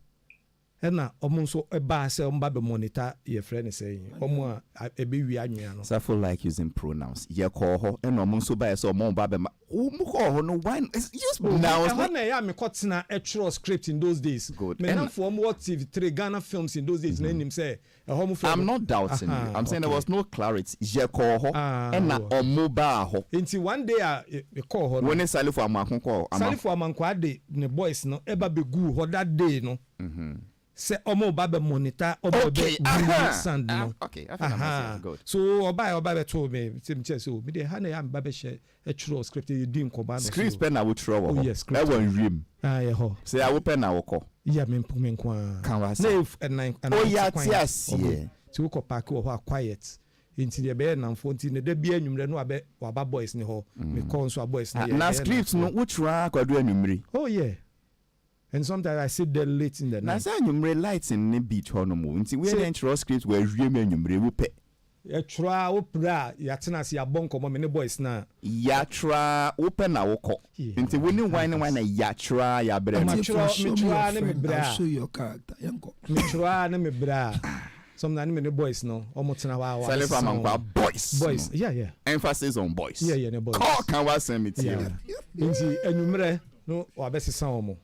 na omo nso eba say omba be monitor your friend say omo a ebe wi anwea no. So I feel like using pronouns. Ye call ho and omo nso ba say omo ba be ma omo call ho no why use pronouns. When ya me cut na actual script in those days. Good. Me na for what TV3 Ghana films in those days na him say I'm not doubting you. I'm saying there was no clarity. Ye call ho and na omo ba ho. Until one day me call ho. When Salif Amankwa call. Salif Amankwa de ne boys no eba be gu ho that day no. Say omo ba be monitor omo be sand no. Okay, I think I'm good. So oba told me so me dey ha na ya ba be share a true script you din ko ba no. Script pen na wo throw ho. Yes, I won rim. Yeah ho. Say I wo pen na wo call. Yeah me kwa. Kan wa say. Oh yeah, tias here. To ko park wo ho quiet. Inti de be na mfo nti ne da bia anwumre no waba boys ni ho. Me call so boys ni. Na script no wo try kwadu anwumre. Oh yeah. And sometimes I sit there late in the night. Na say anwumre lights in the beach ho no mo. Nti we dey intro script we wiem anwumre wo pe. Ya try wo pra ya tena se ya bonko mo me ne boys na. Ya try wo pe na wo ko. Nti we ni wine na ya try ya bre. Me try na me bra. Show your character. Yanko. Me try na me bra. Some na me ne boys no. Omo tena wa. Salif Amankwa boys. Boys. Yeah. Emphasis on boys. Yeah, ne boys. Call can wa send me to you. Nti anwumre no wa be sesa omo.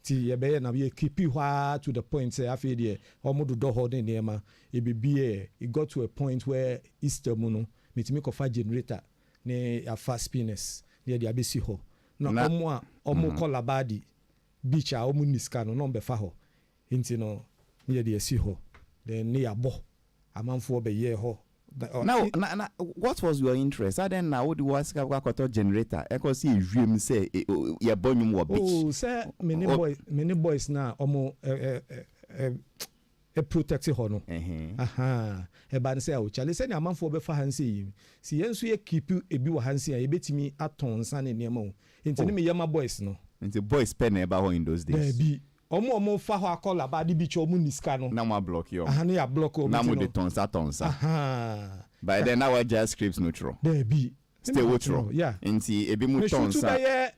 Ti ye be na we keep hwa to the point say afi de omo do ho de niema e bibie it got to a point where Easter mu no metimi ko fa generator ne ya fast spinners ne de abesi ho no omo call abadi beach a omo niska no be fa ho nti no ne de esi ho then ne ya bo amanfo be ye ho. Now, what was your interest? I then now would was a generator. I could see dream say your bonum were beach. Oh, sir, many boys now almost a protected honor. A band say, oh, Charlie said, a man for befa hansi. See, yes, we keep you a bill hansi, a bit me at ton sun in your mo. Into me, yama boys no. Into boys pen about in those days. There be. Omo fa ho call about the beach omo niska no. Na mo block yo. Na ya block o. Na mo de tonsa. By then our just scripts neutral. There be. Stay neutral. Yeah. Inti ebi mu tonsa.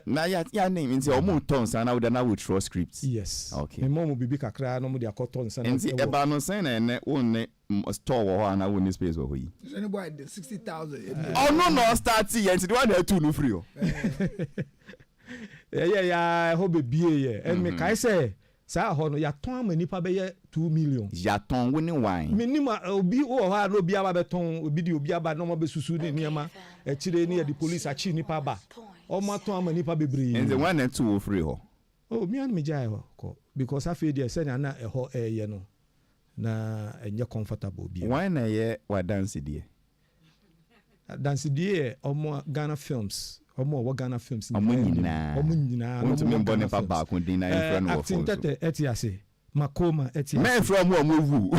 Na ya name inti omo tonsa na we na we throw scripts. Yes. Okay. Me mo bibi kakra no mo de akọ tonsa na. Inti eba no say na ene won store wo ho na won space wo yi. Is anybody the 60,000? Oh no start inti the one dey two no free o. Yeah, ho be bie and me kai say sa ho no ya ton ma nipa be 2 million. Ya ton winning wine. Minima obi wo ha no bia ba be ton obi di obi aba no mo be susu ne niema e kire ne the police achi nipa ba. O ma ton ma nipa bebre. And the one and two free ho. Oh me an me jai ho ko because afi dey say na e ho ye no na enye comfortable bia. Why na ye wa dance die? Dance die omo Ghana films. Omo Ghana films. Omo nyina. Want to member never back when dinner in front of acting tete etiase. Makoma etiase. Me from who move.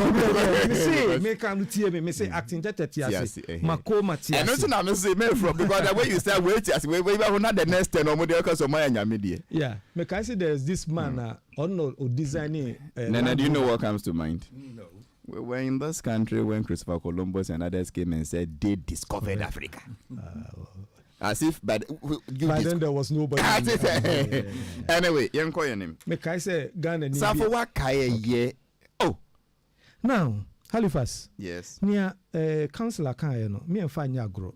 Me say me can tie me say acting tete etiase. Makoma tiase. And nothing I say me from because the way you say wait tiase we not the next 10 omo dey cause of my nyame die. Yeah, me can say there's this man on designing Nana, do you know what comes to mind? No. We were in this country when Christopher Columbus and others came and said they discovered Africa. As if by then there was nobody. Anyway, you call your name. Make I say Ghana. Safo wa kaya ye. Oh. Now, Halifax. Yes. Near councillor kaya no. Me and Fanya agro.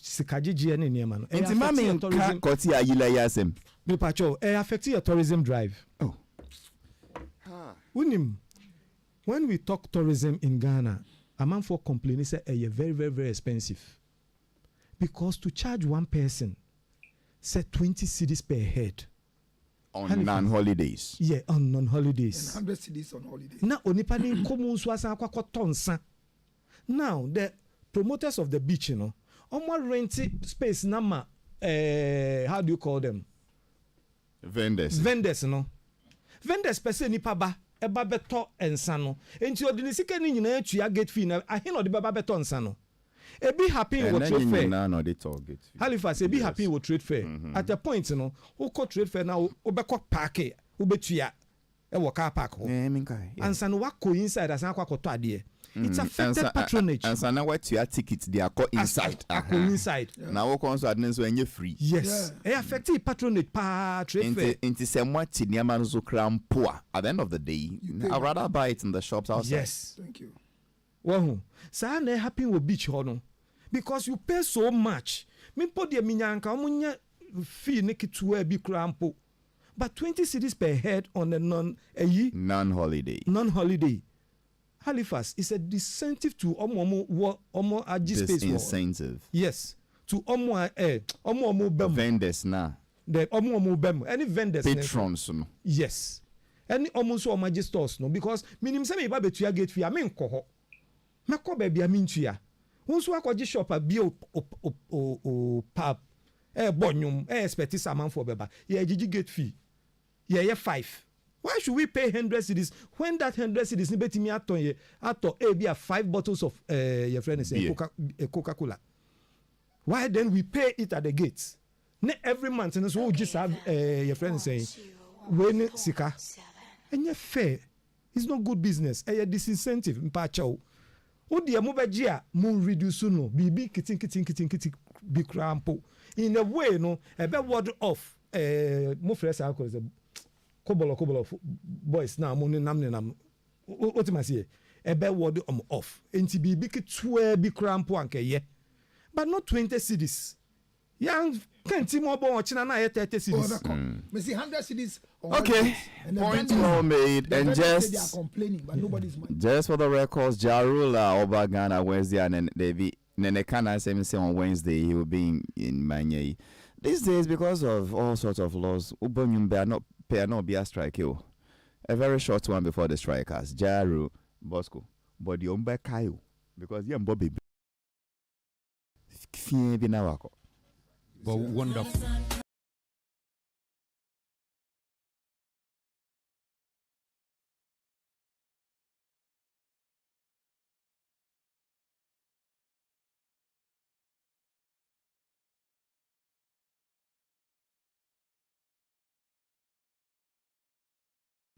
Sikajiji ene niema no. Enti mama nka koti ayila yasem. Me pacho affect your tourism drive. Oh. Unim. When we talk tourism in Ghana, a man for complaining say very, very, very expensive. Because to charge one person, say 20 cedis per head. On non-holidays. Yeah, on non-holidays. 100 cedis on holidays. Now, onipani komun swasa kwa tonsa. Now, the promoters of the beach, you know, rented space nama, how do you call them? Vendors. Vendors, you know. Vendors per se nipa ba. Eba beto ensano. Enti odini sika ni nyina etua gate fee na ahin odi baba beto ensano. Ebi happy with trade fair. No, they target. Halifax ebi happy with trade fair. At a point, you know, who call trade fair now, obeko park, ubetua. ɛwɔ car park hɔ ansa no wakɔ inside asan akɔ akɔtɔ adeɛ. It's affected patronage. And so now what you tickets they are called inside. Inside. Now what comes to so when you free. Yes. It affected patronage into some what Tiniaman so cram poor. At the end of the day, I'd rather buy it in the shops outside. Yes. Thank you. Well, so they happen with beach hono because you pay so much. Me put the minyanka omunya fee neki to be crampo. But 20 cedis per head on a non-holiday. Halifax is a disincentive to omo aji space. Disincentive. Yes. To omo vendors na. The omo bem. Any vendors. Patrons no. Yes. Any omo so omo stores no because minimum say me ba betua gate fee amen ko ho. Me ko ba bia mintua. Won so akɔgye shop a bi o pub. Bonyum expect some for beba. Yeah gigi gate fee. Yeah 5. Why should we pay 100 cedis when that 100 cedis ni betimi ato be 5 bottles of your friend is Coca-Cola? Why then we pay it at the gates? Every month and so we just have your friend saying when sika. And yet fair. It's not good business. A disincentive mpacho. O dia mo bajia mo reduce no bibi kitin bi crampo. In a way no a be word off mo fresh alcohol Kobolo boys now money nam what must say ebe word off enti bibi kitwe bi crampo anke ye but not 20 cedis young can't more bon china na 30 cedis me see 100 cedis okay point well made and just they are complaining but nobody's mind. Just for the records Jarula over Ghana Wednesday and they Nenekana say on Wednesday he will be in Manye these days because of all sorts of laws ubonyum bear not be a strike you. A very short one before the strikers. Jaru, Bosco, but the umbe kayo because you Bobby. But wonderful.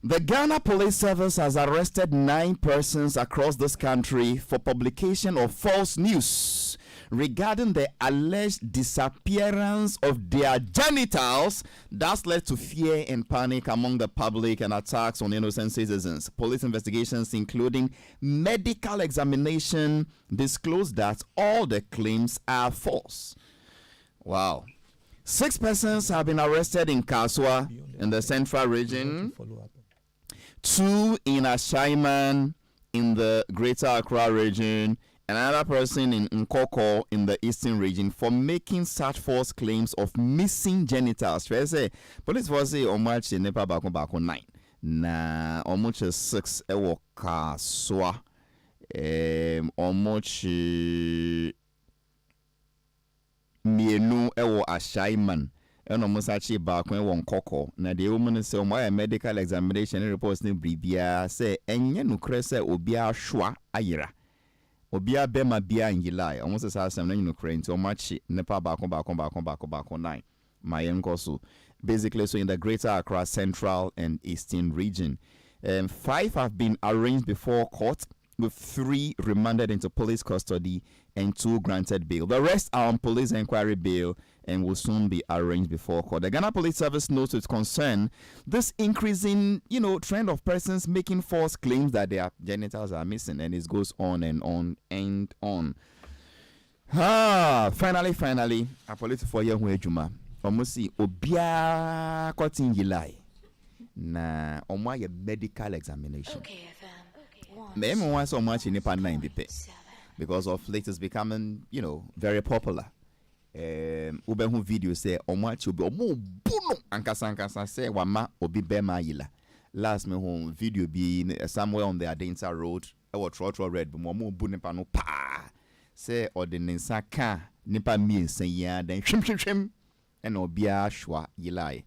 The Ghana Police Service has arrested 9 persons across this country for publication of false news regarding the alleged disappearance of their genitals. That's led to fear and panic among the public and attacks on innocent citizens. Police investigations, including medical examination, disclosed that all the claims are false. Wow. 6 persons have been arrested in Kaswa in the central region. 2 in Ashaiman in the Greater Accra region, and another person in Nkoko in the Eastern region for making such false claims of missing genitals. Police was say omuch nepa bako 9 na omuch 6 ewo Kaswa omuch mienu ewo Ashaiman. And almost actually back when one coco. Now the woman say my medical examination reports ni bribia say enye nukre say obia shwa ayira. Obia bema bia ngilai. Almost say some nukre into much nepa back 9. My enkoso. Basically so in the Greater Accra Central and Eastern region. 5 have been arraigned before court with 3 remanded into police custody and 2 granted bail. The rest are on police inquiry bail and will soon be arraigned before court. The Ghana Police Service notes with concern this increasing, trend of persons making false claims that their genitals are missing, and it goes on and on and on. Finally, a police for you who ejuma. Almost see obia cutting July. Na omwa medical examination. Me want so much in the pan 90 because of late it's becoming, very popular. Ubehu video say omuachi obi omo bono ankasa say wama obi bema yila. Last me home video be somewhere on the Adenta road. I was trotro red but mo bu nipa no pa. Say ordinance ka nipa mi nsan ya then hwim and obia shwa yila.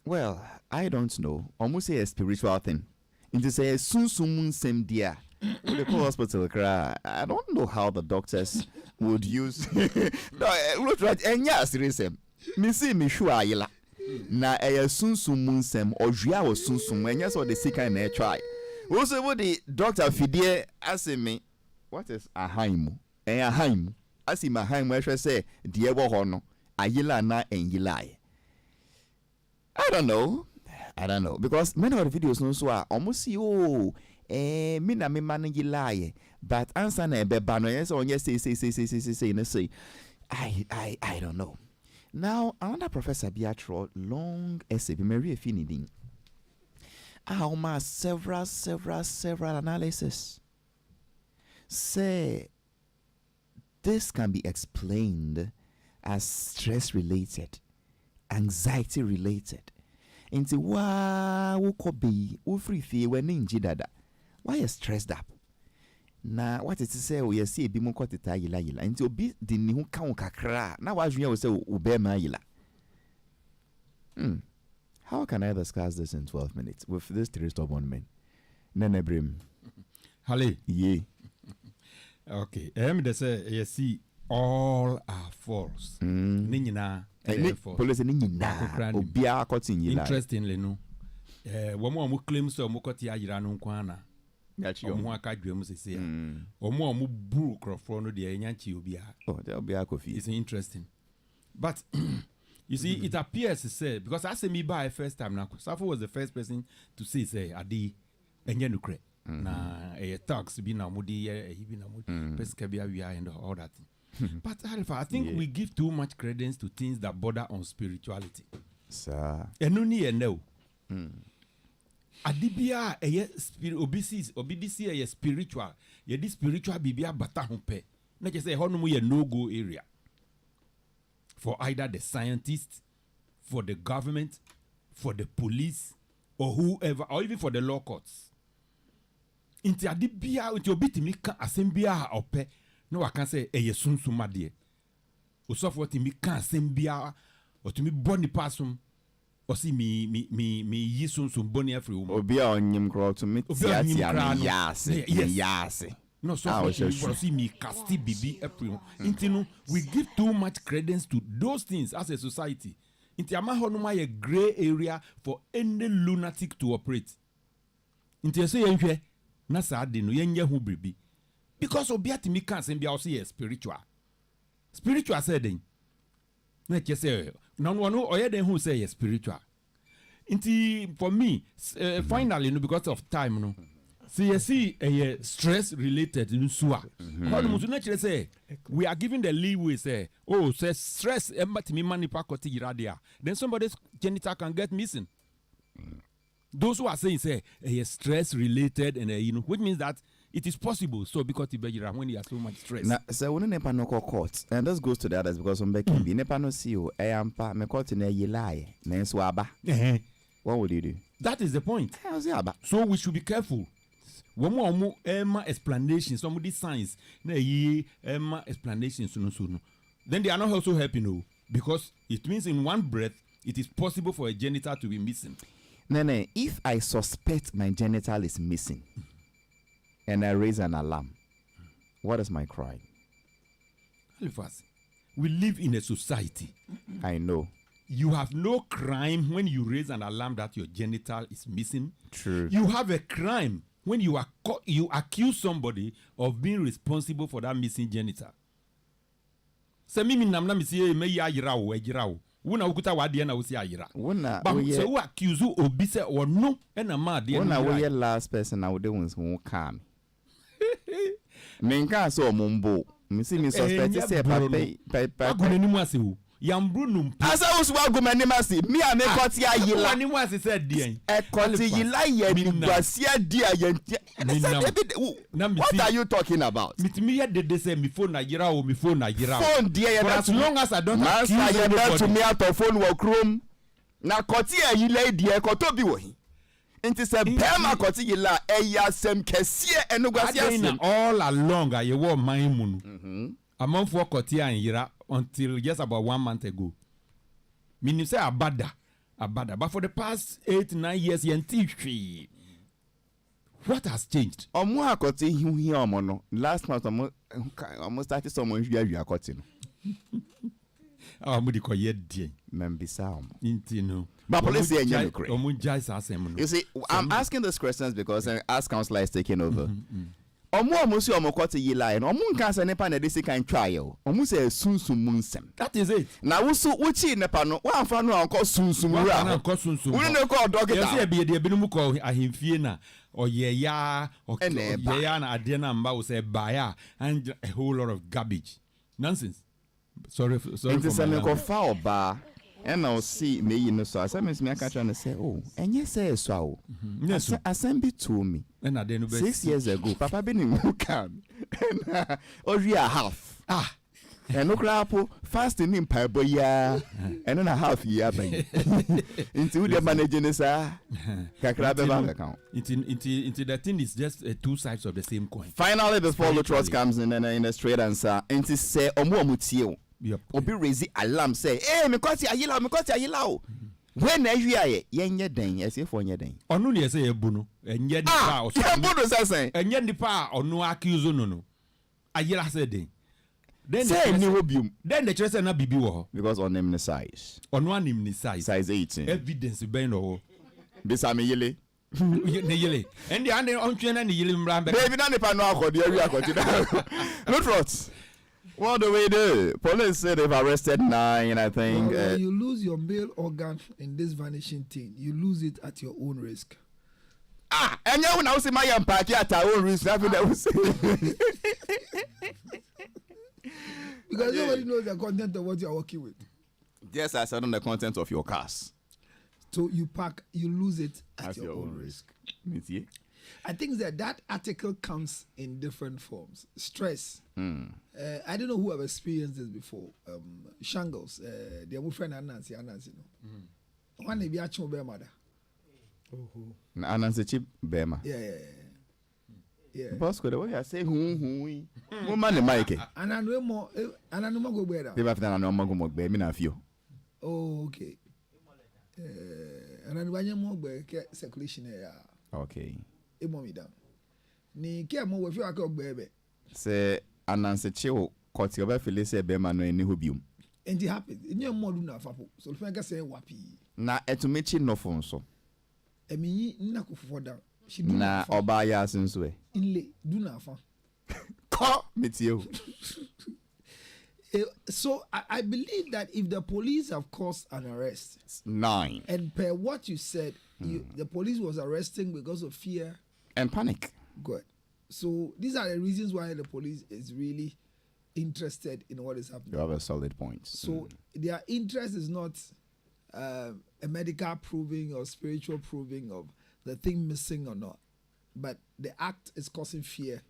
Well, I don't know. Almost say a spiritual thing. Into say soon same dia. The hospital cry. I don't know how the doctors would use. No, look right. And yes, listen. Me see me sure yila. na ɛyɛ sunsum mu nsɛm ɔhwia wɔ sunsum ɛnyɛ sɛ ɔde sika na ɛtwae wosɛ wo de doctor fidie ase me what is ahanmu ɛyɛ ahanmu ase ma ahanmu ɛhwɛ sɛ deɛ ɛwɔ hɔ no ayila na ɛnyila I don't know because many of the videos no so are almost see me na me man yila but answer na ɛbɛba no yes on yes say I don't know. Now, another professor Beatrice long essay, Mary Finiding. Several analysis. Say this can be explained as stress related, anxiety related. Into wa could be free fear when ninja dada. Why are stressed up? Na what it say we see bi mo kwateta yila nti obi de ni hu ka kakra na wa adwene we say obema yila. How can I discuss this in 12 minutes with this three stubborn men? Nene brim. Hale. Yeah. Okay. They say you see all are false. Ni nyina false. Police ni nyina obi akotin yila. Interestingly no. Wo mo claim so mo kwati ayira no nkwana. Omo aka dwem sese ya omo buru crofro no de nyanchi obi a there be a coffee. It's interesting, but you see it appears to say because I say me by first time now Safo was the first person to say adi enye nukre na talks be na mudi he be na mudi peska bia we are and all that but I think we give too much credence to things that border on spirituality sir enuni eno adibia obisi spiritual ye di spiritual bibia bata ho pe na je say honum ye no go area for either the scientists, for the government, for the police or whoever or even for the law courts inti adibia inti obitimi ka asembia ope no wa kan say eye sunsuma de osofo timi ka asembia otimi boni pasum osi mi yisunsun boni every woman obi a onyim kro to me tiatia yase no so osi mi casti bibi every intinu we give too much credence to those things as a society inti ama hono ma ye gray area for any lunatic to operate inti say yenhwe na sa de no yenye hu bribi because obi atimi kan sem bia osi spiritual said den na che say no oyeden who say spiritual. Inti for me finally no because of time no. See a stress related in sua. Say we are giving the leeway say say stress empathy money pakoti iradia. Then somebody's genital can get missing. Those who are saying say a stress related and which means that it is possible so because when you have so much stress. Now, so when nepa no court, and this goes to the others because on Becky be nepa no see you, ampa me court na ye lie, na swaba. What would you do? That is the point. So we should be careful. One more explanation, somebody science, na ye explanations no. Then they are not also helping because it means in one breath it is possible for a genital to be missing. Nene, if I suspect my genital is missing. And I raise an alarm. What is my crime? Halifax, we live in a society. I know. You have no crime when you raise an alarm that your genital is missing. True. You have a crime when you accuse somebody of being responsible for that missing genital. Se mimi namna misi me ya yirawo ejirawo. Wona ukuta wade na wosi ayira. Wona so who accuse obi say or no na ma de na we last person na we dey won so calm. Menka so omumbo. Me suspect say papa. Agunanimu ase wo. Yambru num. Asa wo so agunanimu ase. Me a me koti ayila. Agunanimu ase said den. E koti yila ye ni gwasia dia ye. What are you talking about? Mitimi ye dede say me phone na yira o me phone na yira. Phone dia ye as long as I don't accuse you to me out of phone wo chrome. Na koti ayila dia koto bi wo hi. Inti se bema koti yila eya sem kesie enugwasia sem all along I wo man mu among for koti an yira until just about 1 month ago. Meaning say abada but for the past 8-9 years yenti what has changed? Omo akoti hi omo no last month omo started someone hwia koti no. Omo di ko ye die. Membisam. Intino. But police say you see, I'm asking these questions because as councillor is taking over. Omusi omokote yila no omun say nepa na desi kan trial omu say sunsum munsem. That is it. Na wusu uchi nepa no wa anfa no anko sunsum ra we no call doctor yes e be de binum call ahemfie na oyeya oyeya na ade na mba wo say baya and a whole lot of garbage nonsense. Sorry for my ko fa oba and now see me you know so asem me aka try to say oh enye say so o asem be to me and ade no be 6 years ago papa be nim can and ori a half and no crapo fast in paibo ya and then a half year ben into the managing this kakra be bank account into the thing is just two sides of the same coin. Finally before the trust comes in a straight answer into say omo tie yep. Obi raise alarm say eh me kwati ayila o when na hwia ye den ese for nye den onu ne say ebu no enye ni pa o so ebu no say enye ni pa onu accuse no ayila say den then say ni hobium then the church say na bibi wo because on him size onu anim ni size 18 evidence ben no this am yele ne yele and the ande on twen na ne yele mra be baby na ne pa no akodi area akodi no trot. What do we do? Police said they've arrested 9, I think. Well, you lose your male organ in this vanishing thing. You lose it at your own risk. And you now see my party at our own risk. That's what I was saying. Because nobody knows the content of what you're working with. Yes, I said on the content of your cars. So you lose it at your own risk. I think that article comes in different forms. Stress. I don't know who have experienced this before. Shingles. Their friend Anansi, no. One day be a chum mother. Anansi chip bema. Yeah. Boss, what you say? Who? Woman, the mic. And I know more. And I know more go better. They have done no more go be. Me na few. Oh, okay. And I know more be circulation here. Okay. Emomi down. Ni care more with you I go baby. Say Anansi chill. Cut your be feel say bema no any hobium. And it happens. In your more do na fapo. So if I can say wapi. Na etumechi no phone so. Emi na ko for down. She do na oba ya sinso e. Inle do na fa. Ko metio. So I believe that if the police have caused an arrest 9 and per what you said, the police was arresting because of fear and panic. Good. So these are the reasons why the police is really interested in what is happening. You have a solid point. So their interest is not a medical proving or spiritual proving of the thing missing or not, but the act is causing fear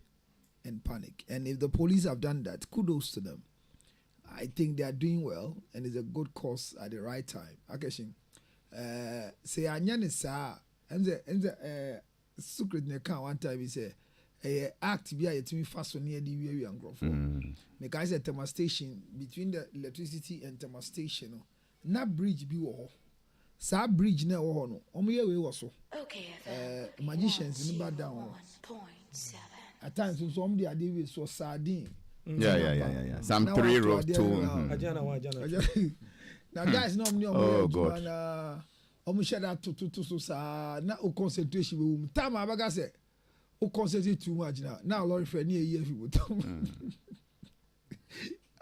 and panic. And if the police have done that, kudos to them. I think they are doing well and it's a good cause at the right time. Akeshin. Say anyane sa enze secret ne kan one time he say act bi a yetimi fa so ne di wi angrofo. Make I say thermal station between the electricity and thermal station na bridge bi wo ho. Sa bridge na wo ho no. Omo ye we wo so. Okay. Magicians ni ba down. At times so omo dey ade we so sardine. Yeah. Some 3 rows, 2. Ajana. Now guys no me God. Omo share that to so sa na o concentration we time abaga say o concentrate too much now lorry friend near here people.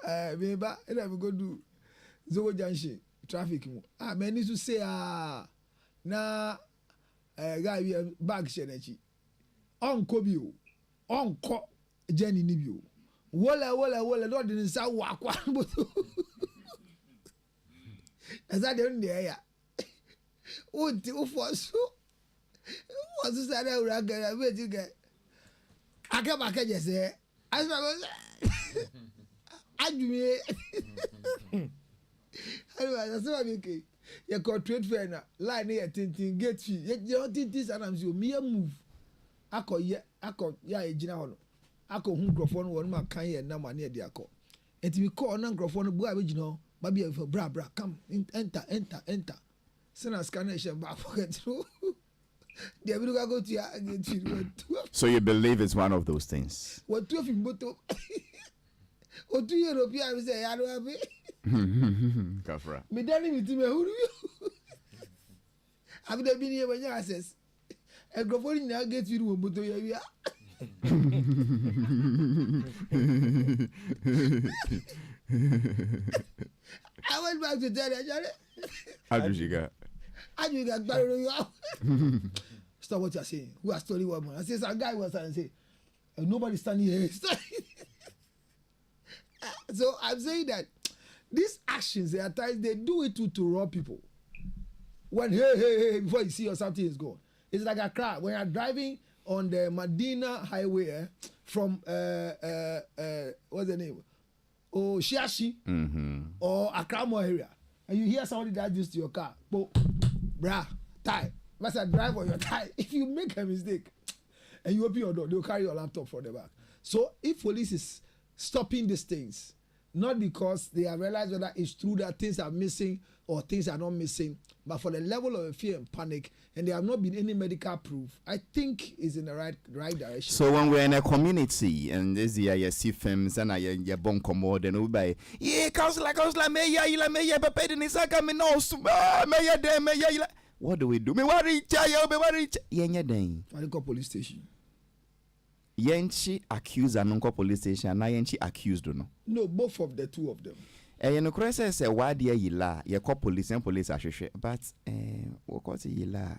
Meba and I go do Zogo Junction traffic mo. Many to say na guy we bag shenechi. Onko bi o. Onko Jenny ni bi o. Wala do din sa wa kwa boto. Asa de on there ya. Uti ufosu. Ufosu sa na ura ga we ti ga. Akaba ka je se. Asa go. Adwume. Alwa so ba ke. Ye ko trade fair na line ye tintin gate fee. Ye tintin sanam si o me move. Akọ ya ejina ho no. Akọ hu grofo no won ma kan ye na ma na de akọ. Enti we call na grofo no bua be jina ba bia for bra come enter. Sena scanner she back pocket. They will go to ya get you. So you believe it's one of those things? What two of him boto? O 2 European we say I don't have it. Kafra. Me daddy me team who I've been here when you access. A microphone now get you to moto ya. I went back to tell you. How do you get? You got barrel you. Stop what you're saying. Who has story one more? I say some guy was and say nobody standing here. So I'm saying that these actions, at times they do it to rob people. When hey before you see or something is gone. It's like a car when you're driving on the Medina highway from what's the name? Oh, Shiashi or Akramo area, and you hear somebody that used to your car, brah, tie. Must drive on your tie. If you make a mistake and you open your door, they'll carry your laptop from the back. So if police is stopping these things, not because they have realized whether it's true that things are missing or things are not missing, but for the level of fear and panic, and there have not been any medical proof, I think is in the right direction. So when we're in a community and this year you see films and you bon commode and we buy, yeah, councillor, me ya, papa didn't say me no, me ya de, me ya. What do we do? Me worry, yenya den. Faliko police station. Yenchi accused and unko police station. Na yenchi accused no. No, both of the two of them. You know, Chris says, why dear yila? You call police and police are sure, but what call yila?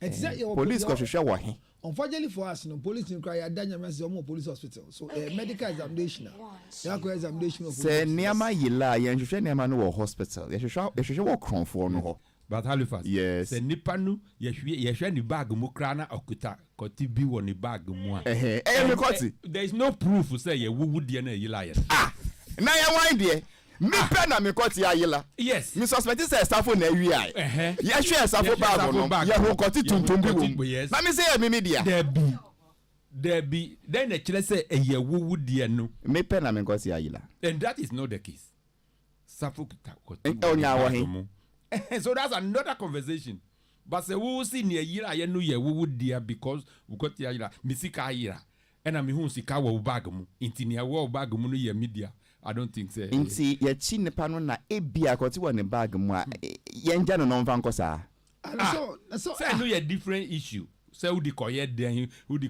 Police got sure what? Unfortunately for us, no police in cry. Daniel more police hospital. So medical examination. Examination. Say nearma yila. You should nearma no hospital. You should walk on for no. But Halifax, yes. Say nipanu, yeshwe ni bag mukrana okuta koti bi woni bag mu. There is no proof to say ye would dey na yila. Ah, na ya wine there. Me pen na me koti ayila. Yes. Me suspect say staff na wi ai. Yeshwe staff bag no. Ye ho koti tuntum bi wo. Yes. Na me say me media. There be then the chile say ye would dey no. Me pen na me koti ayila. And that is not the case. Safu koti. So that's another conversation. But say we will see near yira ye no ye we would dear because we got yira misika yira. And I'm who sika wo bag mu. Inti near wo bag mu no ye media. I don't think so. Inti ye chi ne pano na ebia koti wo ne bag mu a ye nja no no mfa nkosa. So say no ye different issue. Say who the koye den every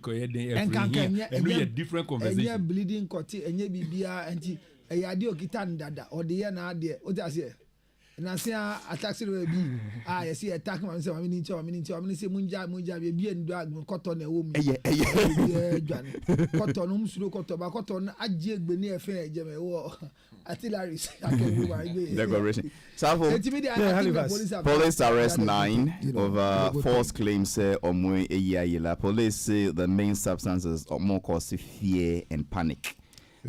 and no ye different conversation. Enye bleeding koti enye bibia enti eyade okita ndada ode na ade o ta say na say a taxi will be you see attack man say me ni say munja be endo agbon cotton na wo mu cotton no msuro cotton ba cotton agye egbe ni efe eje me wo artillery declaration. Police arrest 9 over false claims omo eyayila. Police say the main substances are more cause fear and panic.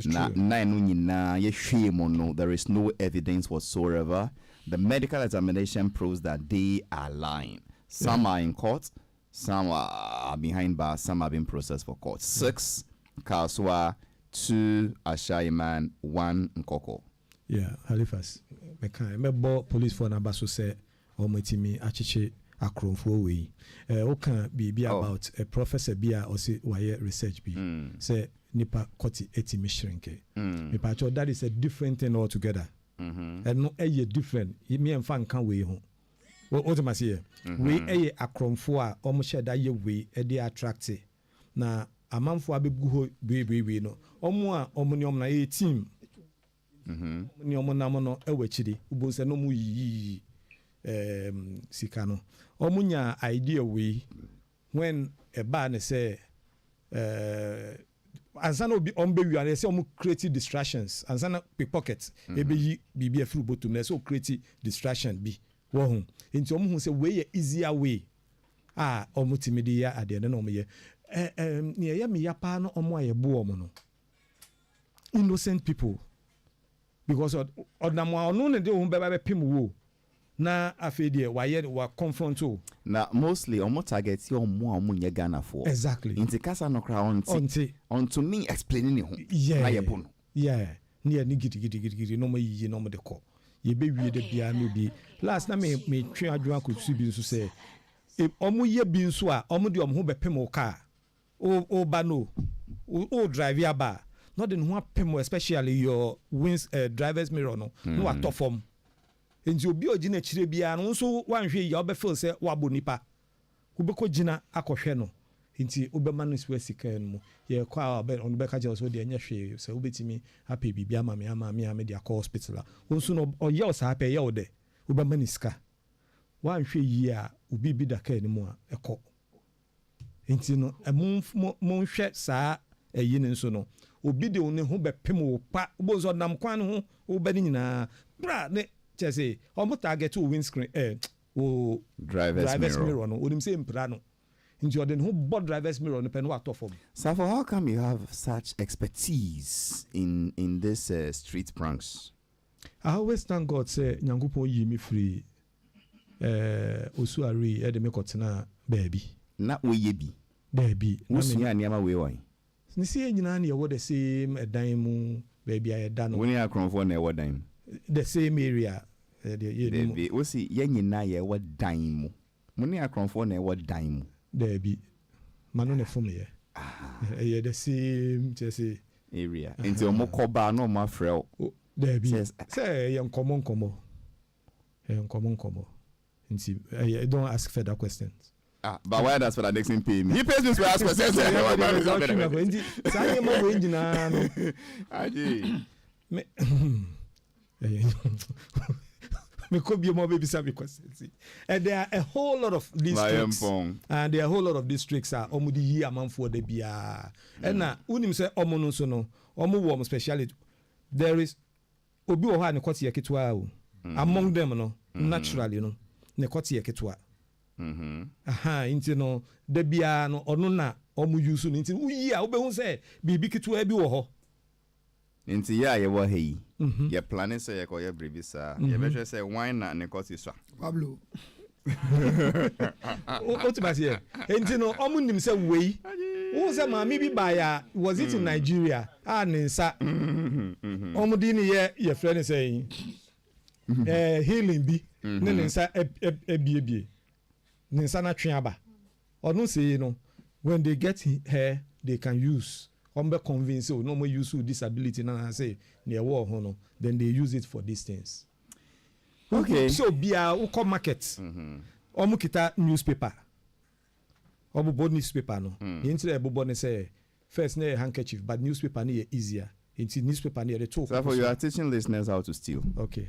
Na 9 nyina ye hwe mo no, there is no evidence whatsoever. The medical examination proves that they are lying. Some are in court, some are behind bars, some are being processed for court. 6 Kaswa, 2 Ashaiman, 1 Nkoko. Yeah, Halifax. Me police for number so say ometimi achiche akromfo we. Okan be about a professor bia or say why research be. Say nipa koti etimi shrinke. Me pacho that is a different thing altogether. And no a different. Me and fan can we home. What am I saying? We a akromfo a almost that ye we a de attractive. Na a man for a baby no. Omnium na a team. Nyomonamono ewechidi ubonse no mu yi sikano omunya idea we when a ban say ansana obi ombe wi and say omu create distractions ansana pickpocket ebe yi bibi afru botum na so create distraction bi wo hu enti omu hu say we easier way omu timidi ya ade na omu ye ne ya me ya pa no omu ayebo omu no innocent people. Because odamwa onu ne de o beba pim wo na afedie wa confront o na mostly omo target your omo nye Ghana for exactly inti kasa no kra onto me explaining ho na ye bono ne ni gidi no mo yi no mo de ko ye be wie de bia no bi last na me twe adwo akosu bi nso say omo ye bi nso a omo de omo ho be pim o car o ba no o drive ya ba not in one pem, especially your driver's mirror no wato form. And you be a gina chiribia and also one way you feel say wabunipa. Ubeko jina akosheno. Inti Uberman is where sick and mo. Ye kwa on Becca Jones with the Nyashe, so ubitimi happy bibiama me media hospital. Unsuno or yours happy yode. Ubermaniska. One way year ubi bidaka anymore. A co. Inti no a moon shed sa a yin so no. Ubi the only who be pimo pa was on nam quan who bedding na bra ne chese almost target to windscreen oh driver's mirror no would him say imprano. In Jordan, who bought driver's mirror on the pen what of them. Safo, how come you have such expertise in this street pranks? I always thank God say Nyangupo yi me free osuari e de me kotena baby. Na we ye bi. Baby. Usunya niama we why? Ni see nyina na ye the same dan mu baby I da no. When you are kronfo na ye dan. The same area. Baby, we see ye nyina ye wa dan mu. When you are kronfo na ye dan mu. Baby. Mano ne fom ye. Yeah, the same just area. Into omokoba no ma frel. Baby. Say yon common. I don't ask further questions. But why that's for the next pay me? He pays me to ask questions. Me could be more baby sabi questions. And there are a whole lot of districts. And there are a whole lot of districts are omudi yi amount for the bia. And now unim say omo so no omo warm speciality. There is obi wo ha ne kwoti yaketwa o. Among them no naturally no ne kwoti yaketwa. Inti no de bia no ono na omo use no inti uyi a obehu say bibi ketwa bi wo ho. Inti ya ye wo hei. Ye planning say ye ko ye bribi sa. Ye be say why na ne kwoti so. Pablo. What about here? Inti no omo nim say wei. Who say mami bi ba ya was it in Nigeria? Ninsa. Omo di ni ye friend say healing bi ne ninsa ebie. Ninsa na twen Onu say no when they get here they can use be convinced no more use disability na say near war no then they use it for these things. Okay. So bia uko market. Omu kita newspaper. Omu board newspaper no. Inti e bobo ne say first na handkerchief but newspaper na easier. Inti newspaper na the two. So you are teaching listeners how to steal. Okay.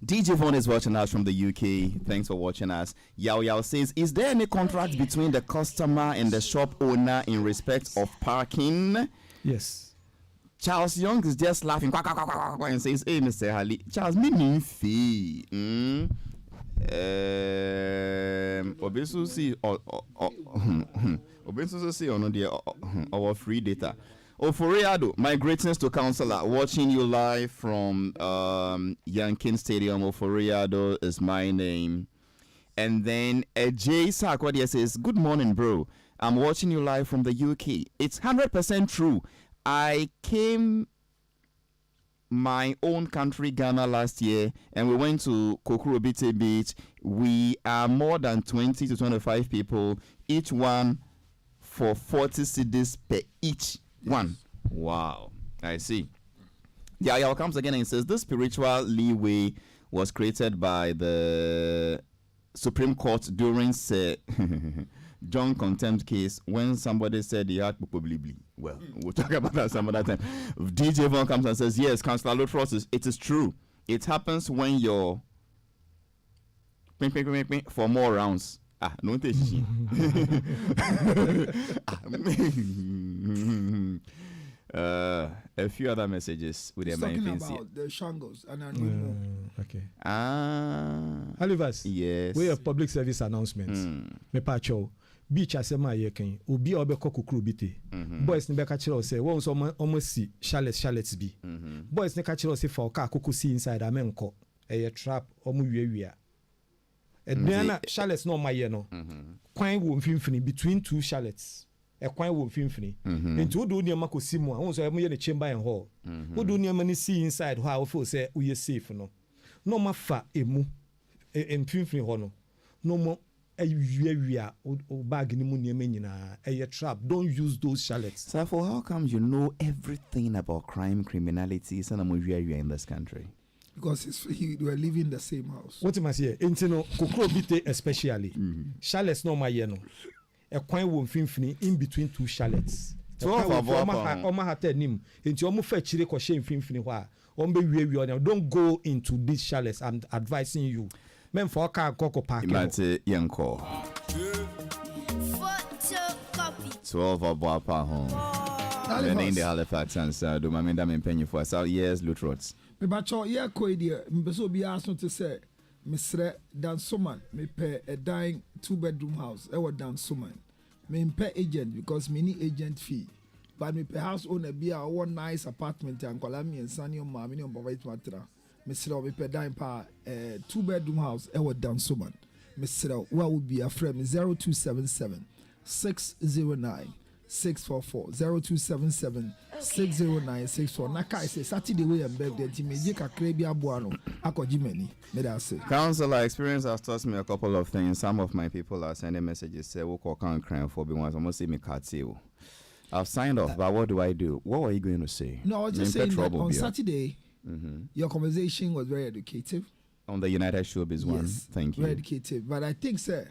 DJ Vaughn is watching us from the UK. Thanks for watching us. Yao Yao says, is there any contract between the customer and the shop owner in respect of parking? Yes. Charles Young is just laughing and says, hey, Mr. Hali, Charles, me fee. Obesu see on our free data. Oforiado, my greetings to Counselor. Watching you live from Yankin Stadium. Oforiado is my name. And then Jay Sarkodia says, good morning, bro. I'm watching you live from the UK. It's 100% true. I came my own country, Ghana, last year, and we went to Kokurobite Beach. We are more than 20 to 25 people, each one for 40 cedis per each. One. Wow. I see. Yao comes again and says this spiritual leeway was created by the Supreme Court during John contempt case when somebody said he had probably. Well, we'll talk about that some other time. DJ Vaughn comes and says, yes, Councillor Lotros, it is true. It happens when you're for more rounds. No a few other messages with their talking about the shangles and okay. Halifax. Yes. We have public service announcements. Me pacho beach asema yeken obi obeko kukuru bite. Boys ni beka chiro say won so almost see Charlotte bi. Boys ni ka chiro say for ka kuku see inside amenko. A trap omu wiewia. Ediana Charlotte no maye no. Kwan wo mfimfini between two Charlottes. A kwan wo mfimfini. Into wo do niam akosi mu a won so em ye ne chamber and hall. Wo do niam ni see inside how wo feel say we safe no. No ma fa emu mfimfini ho no. No mo bag ni mu nneɛma nyinaa ɛyɛ trap. Don't use those shallots. So for how come you know everything about crime, criminality, in this country? Because we were living in the same house. What am I saying? Intino kokro bite especially. Shallots no my yeno. A coin won finfini in between two shallots. So Oma hate nim. Into omu fe chire ko she finfini wa. Ombe we don't go into these shallots. I'm advising you. Men for car coco park. Imate yanko. 12 of Boapa home. And in the Halifax Addo, my men penny for us. Yes, Lutrots. Me bacho ye ko idea. Me so be asked to say, Mr. Dan Suman, me pay a dying 2-bedroom house. I was Dan Suman. Me pay agent because me need agent fee. But me pay house owner be a one nice apartment and call me and Sunny on my minimum of 8 matra. Mr. me pay dying pa 2-bedroom house. I was Dan Suman. Mr. What would be a friend 0277 609 644 0277 609 64. Naka I say Saturday way and birthday to me jika krebi abuano akojimeni me da say. Counselor experience has taught me a couple of things. Some of my people are sending messages say we call crime for be once almost see me cut you. I've signed off, but what do I do? What were you going to say? No, I was just saying that on Saturday your conversation was very educative. On the United Showbiz one. Thank you. Very educative. But I think sir,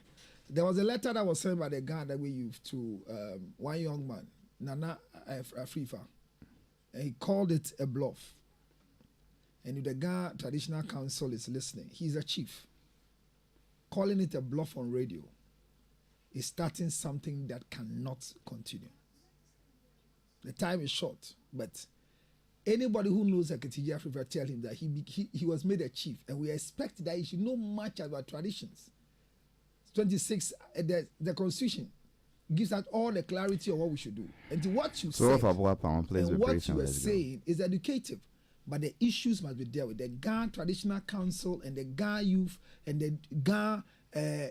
there was a letter that was sent by the guy that we used to one young man, Nana Afrifa. And he called it a bluff. And if the Ghana Traditional Council is listening, he's a chief. Calling it a bluff on radio is starting something that cannot continue. The time is short, but anybody who knows Eketiji Afrifa tell him that he was made a chief, and we expect that he should know much about traditions. 26, the Constitution gives us all the clarity of what we should do. And what you say, and what you are saying is educative, but the issues must be dealt with. The Ghana Traditional Council and the Ghana Youth and the Ghana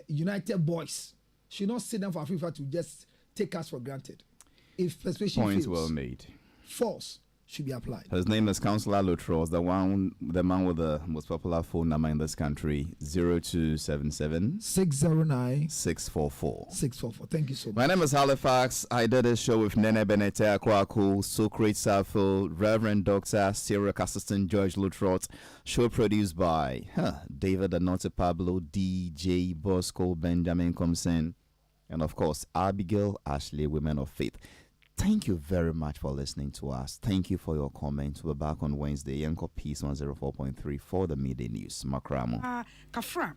United Boys should not sit down for Africa to just take us for granted. If persuasion points fails, well made. Force should be applied. His name is Councillor Lutros, the man with the most popular phone number in this country, 0277 609 644. 644. Thank you so much. My name is Halifax. I did this show with Nene Benete Akwaku, Socrates Safo, Reverend Dr. Syriac Assistant George Lutrot. Show produced by David Anote Pablo, DJ Bosco, Benjamin Comsen, and of course, Abigail Ashley, Women of Faith. Thank you very much for listening to us. Thank you for your comments. We're back on Wednesday. Yanko Peace 104.3 for the midday news. Makramo. Kafra.